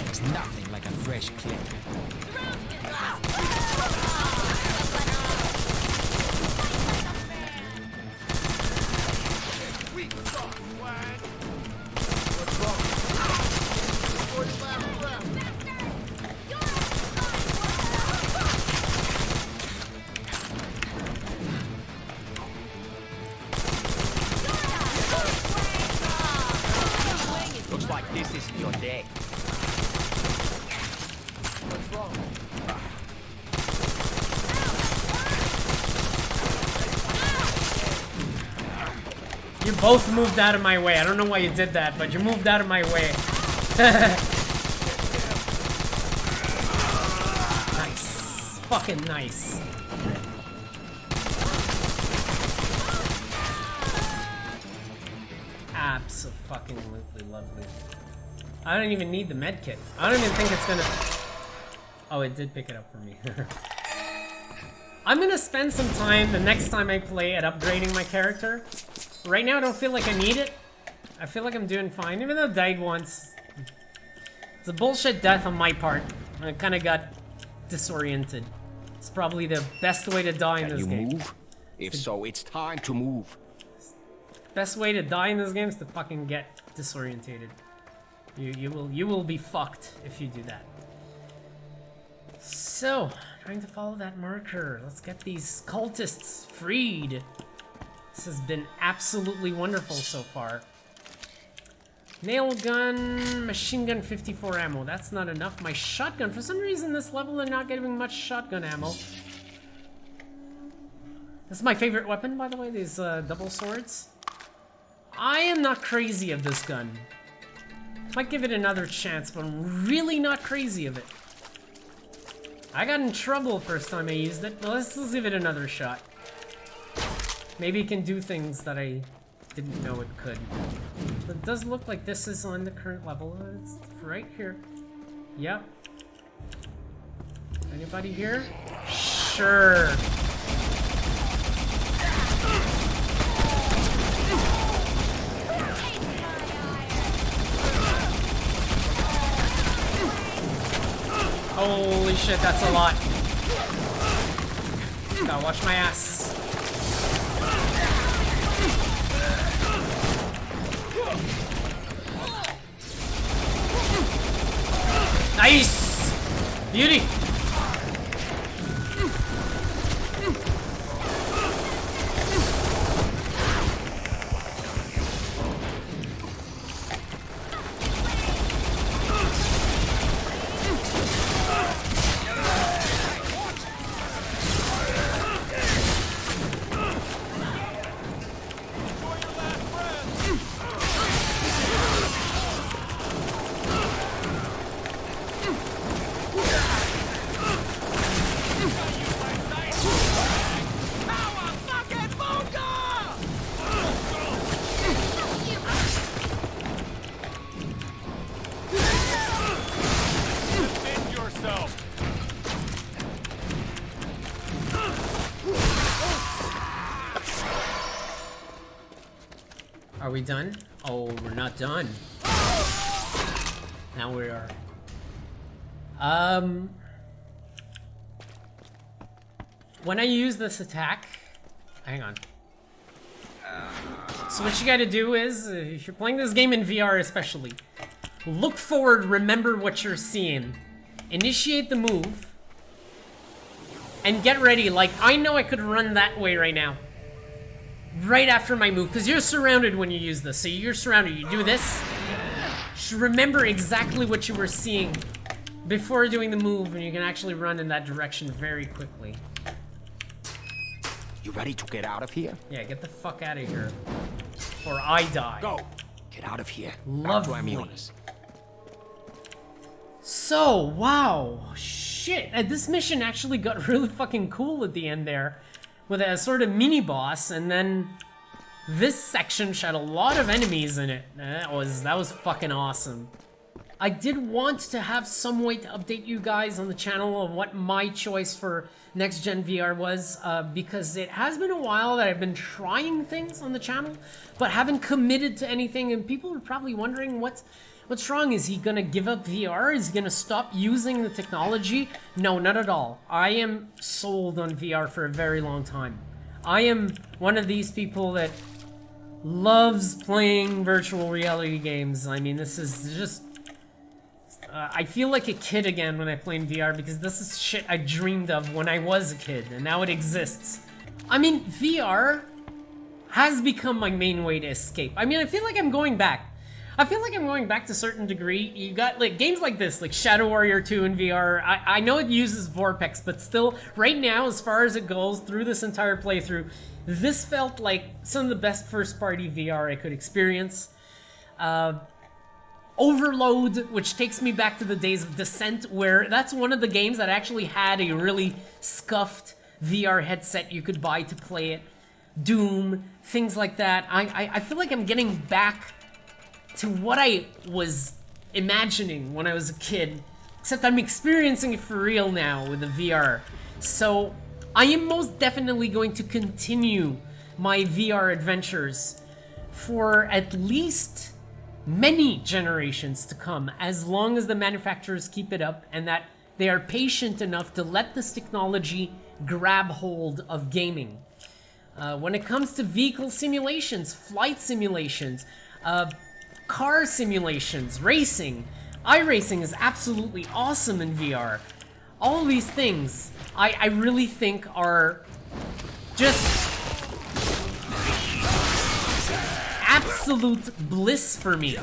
There's nothing like a fresh clip. Looks like this is your day. What's wrong? You both moved out of my way. I don't know why you did that, but you moved out of my way. Nice. Fucking nice. Abso-fucking-lutely lovely. I don't even need the med kit. I don't even think it's gonna... Oh, it did pick it up for me. I'm gonna spend some time the next time I play at upgrading my character. Right now I don't feel like I need it. I feel like I'm doing fine, even though I died once. It's a bullshit death on my part. I kind of got disoriented. It's probably the best way to die in this game. Can you move? If so, it's time to move. Best way to die in this game is to fucking get disorientated. You will be fucked if you do that. So, trying to follow that marker. Let's get these cultists freed. This has been absolutely wonderful so far. Nail gun, machine gun, 54 ammo. That's not enough. My shotgun, for some reason this level they're not giving much shotgun ammo. This is my favorite weapon, by the way, these double swords. I am not crazy of this gun. Might give it another chance, but I'm really not crazy of it. I got in trouble first time I used it, but let's give it another shot. Maybe it can do things that I didn't know it could. But it does look like this is on the current level. It's right here. Yep. Anybody here? Sure. Holy shit, that's a lot. Gotta watch my ass. Nice! Beauty! Are we done? Oh, we're not done. Now we are. When I use this attack, hang on. So what you gotta do is, if you're playing this game in VR especially, look forward, remember what you're seeing. Initiate the move, and get ready. Like, I know I could run that way right now. Right after my move, because you're surrounded when you use this. So you're surrounded, you do this. Just remember exactly what you were seeing before doing the move, and you can actually run in that direction very quickly. You ready to get out of here? Yeah, get the fuck out of here. Or I die. Go! Get out of here. Lovely. Back to Amionis. So, wow. Shit. This mission actually got really fucking cool at the end there. With a sort of mini-boss, and then this section had a lot of enemies in it. That was fucking awesome. I did want to have some way to update you guys on the channel of what my choice for next gen VR was, because it has been a while that I've been trying things on the channel, but haven't committed to anything, and people are probably wondering what's wrong. Is he gonna give up VR? Is he gonna stop using the technology? No, not at all. I am sold on VR for a very long time. I am one of these people that loves playing virtual reality games. I mean, this is just... I feel like a kid again when I play in VR, because this is shit I dreamed of when I was a kid, and now it exists. I mean, VR has become my main way to escape. I mean, I feel like I'm going back. I feel like I'm going back to a certain degree. You got like games like this, like Shadow Warrior 2 in VR. I know it uses VorpX, but still, right now, as far as it goes through this entire playthrough, this felt like some of the best first-party VR I could experience. Overload, which takes me back to the days of Descent, where that's one of the games that actually had a really scuffed VR headset you could buy to play it. Doom, things like that. I feel like I'm getting back to what I was imagining when I was a kid, except I'm experiencing it for real now with the VR. So I am most definitely going to continue my VR adventures for at least many generations to come, as long as the manufacturers keep it up and that they are patient enough to let this technology grab hold of gaming. When it comes to vehicle simulations, flight simulations, car simulations, racing, iRacing is absolutely awesome in VR. All these things, I really think are just absolute bliss for me.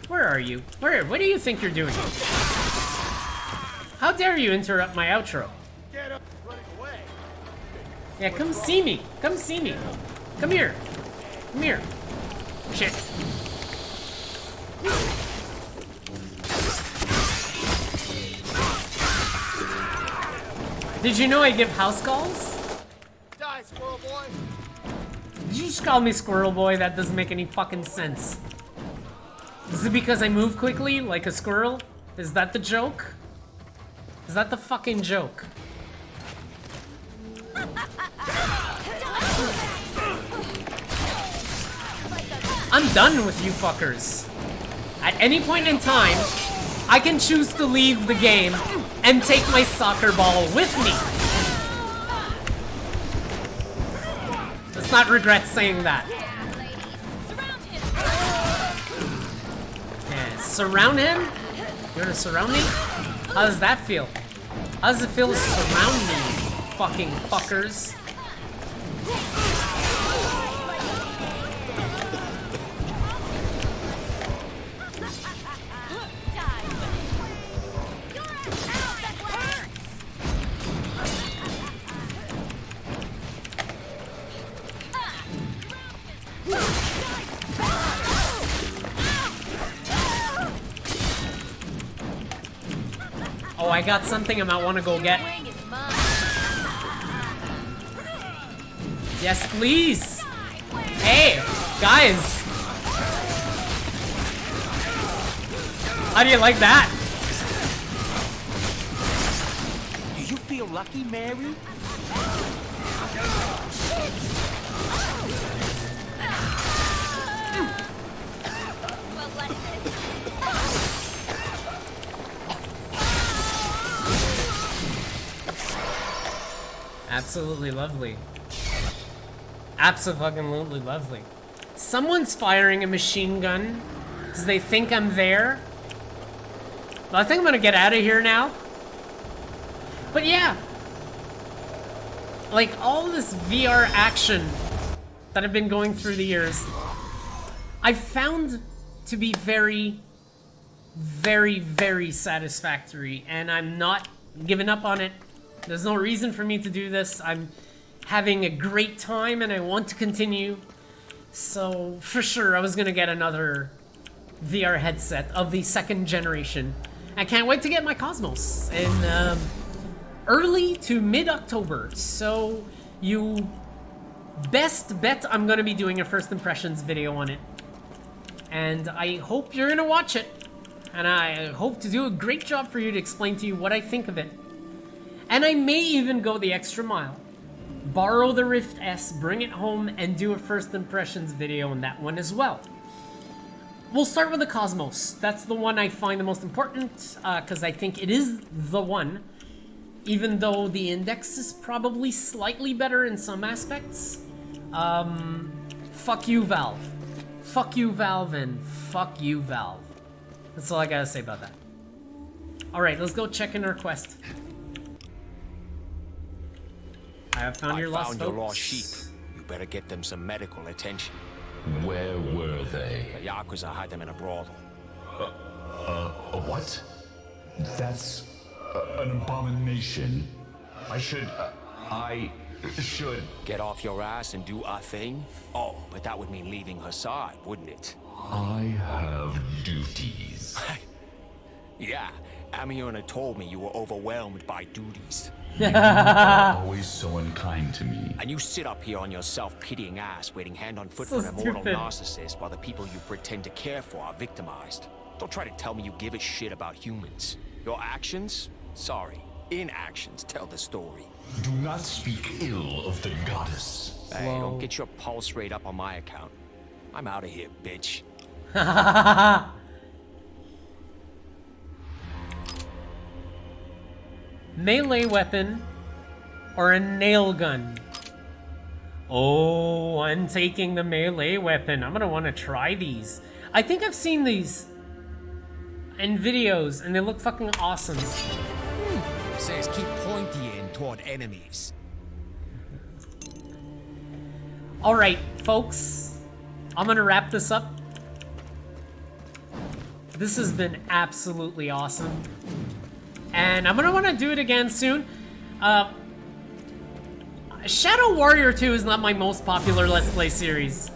Where are you? What do you think you're doing? How dare you interrupt my outro? Yeah, come see me. Come see me. Come here. Come here. Shit. Did you know I give house calls? Die, squirrel boy. Did you just call me Squirrel Boy? That doesn't make any fucking sense. Is it because I move quickly like a squirrel? Is that the joke? Is that the fucking joke? I'm done with you fuckers. At any point in time, I can choose to leave the game and take my soccer ball with me. Let's not regret saying that. Yeah, surround him? You wanna surround me? How does that feel? How does it feel to surround me, fucking fuckers? Oh, I got something I might want to go get. Yes, please. Hey, guys. How do you like that? Do you feel lucky, Mary? Absolutely lovely. Absolutely lovely. Someone's firing a machine gun. Does they think I'm there? Well, I think I'm gonna get out of here now. But yeah. Like, all this VR action that I've been going through the years, I've found to be very, very satisfactory, and I'm not giving up on it. There's no reason for me to do this. I'm having a great time and I want to continue. So for sure, I was gonna get another VR headset of the second generation. I can't wait to get my Cosmos in early to mid-October. So you best bet I'm gonna be doing a first impressions video on it. And I hope you're gonna watch it. And I hope to do a great job for you to explain to you what I think of it. And I may even go the extra mile. Borrow the Rift S, bring it home, and do a first impressions video on that one as well. We'll start with the Cosmos. That's the one I find the most important, because I think it is the one. Even though the Index is probably slightly better in some aspects. Fuck you, Valve. Fuck you, Valve, and fuck you, Valve. That's all I gotta say about that. Alright, let's go check in our quest. I have found your lost folks. Your lost sheep. You better get them some medical attention. Where were they? The Yakuza had them in a brothel. A what? That's an abomination. I should... Get off your ass and do a thing? Oh, but that would mean leaving her side, wouldn't it? I have duties. Yeah, Amiona told me you were overwhelmed by duties. Always so unkind to me. And you sit up here on your self-pitying ass waiting hand on foot So for an immortal stupid. narcissist while the people you pretend to care for are victimized. Don't try to tell me you give a shit about humans. Your actions? Sorry. Inactions tell the story. Do not speak ill of the goddess. Hey, don't get your pulse rate up on my account. I'm out of here, bitch. Melee weapon or a nail gun? Oh, I'm taking the melee weapon. I'm gonna want to try these. I think I've seen these in videos and they look fucking awesome. Says keep pointing toward enemies. All right, folks, I'm gonna wrap this up. This has been absolutely awesome. And I'm gonna want to do it again soon. Shadow Warrior 2 is not my most popular Let's Play series.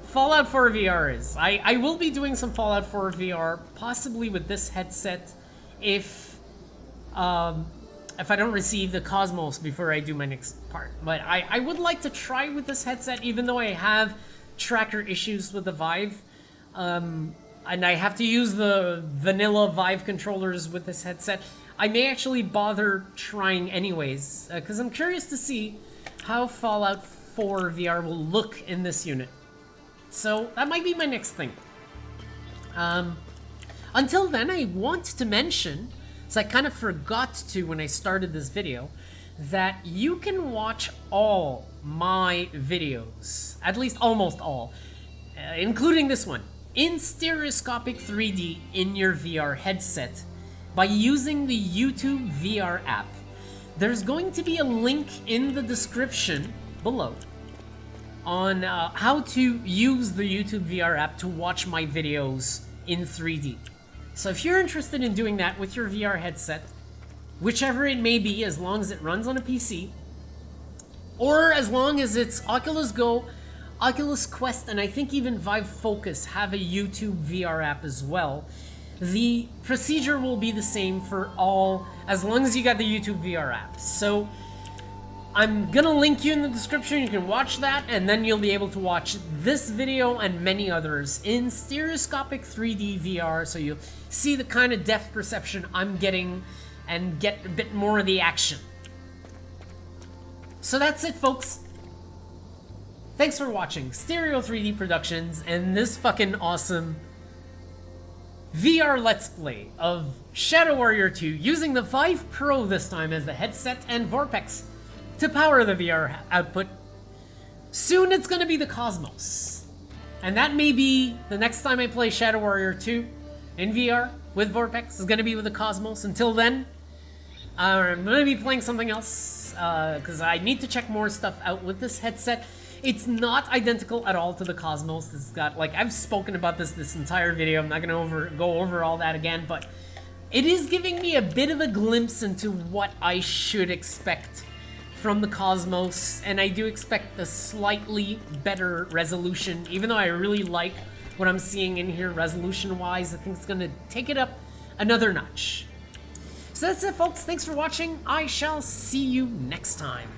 Fallout 4 VR is. I will be doing some Fallout 4 VR, possibly with this headset, if I don't receive the Cosmos before I do my next part. But I would like to try with this headset, even though I have tracker issues with the Vive. And I have to use the vanilla Vive controllers with this headset. I may actually bother trying anyways, because I'm curious to see how Fallout 4 VR will look in this unit. So that might be my next thing. Until then, I want to mention, so I kind of forgot to when I started this video, that you can watch all my videos, at least almost all, including this one, in stereoscopic 3D in your VR headset by using the YouTube VR app. There's going to be a link in the description below on how to use the YouTube VR app to watch my videos in 3D. So if you're interested in doing that with your VR headset, whichever it may be, as long as it runs on a PC, or as long as it's Oculus Go, Oculus Quest, and I think even Vive Focus have a YouTube VR app as well. The procedure will be the same for all, as long as you got the YouTube VR app. So I'm gonna link you in the description. You can watch that, and then you'll be able to watch this video and many others in stereoscopic 3D VR, so you'll see the kind of depth perception I'm getting and get a bit more of the action. So that's it, folks. Thanks for watching Stereo 3D Productions and this fucking awesome VR Let's Play of Shadow Warrior 2 using the VIVE Pro this time as the headset and VorpX to power the VR output. Soon it's gonna be the Cosmos. And that may be the next time I play Shadow Warrior 2 in VR with VorpX is gonna be with the Cosmos. Until then, I'm gonna be playing something else because I need to check more stuff out with this headset. It's not identical at all to the Cosmos. It's got, like, I've spoken about this entire video. I'm not gonna go over all that again, but it is giving me a bit of a glimpse into what I should expect from the Cosmos, and I do expect a slightly better resolution, even though I really like what I'm seeing in here resolution-wise. I think it's gonna take it up another notch. So that's it, folks. Thanks for watching. I shall see you next time.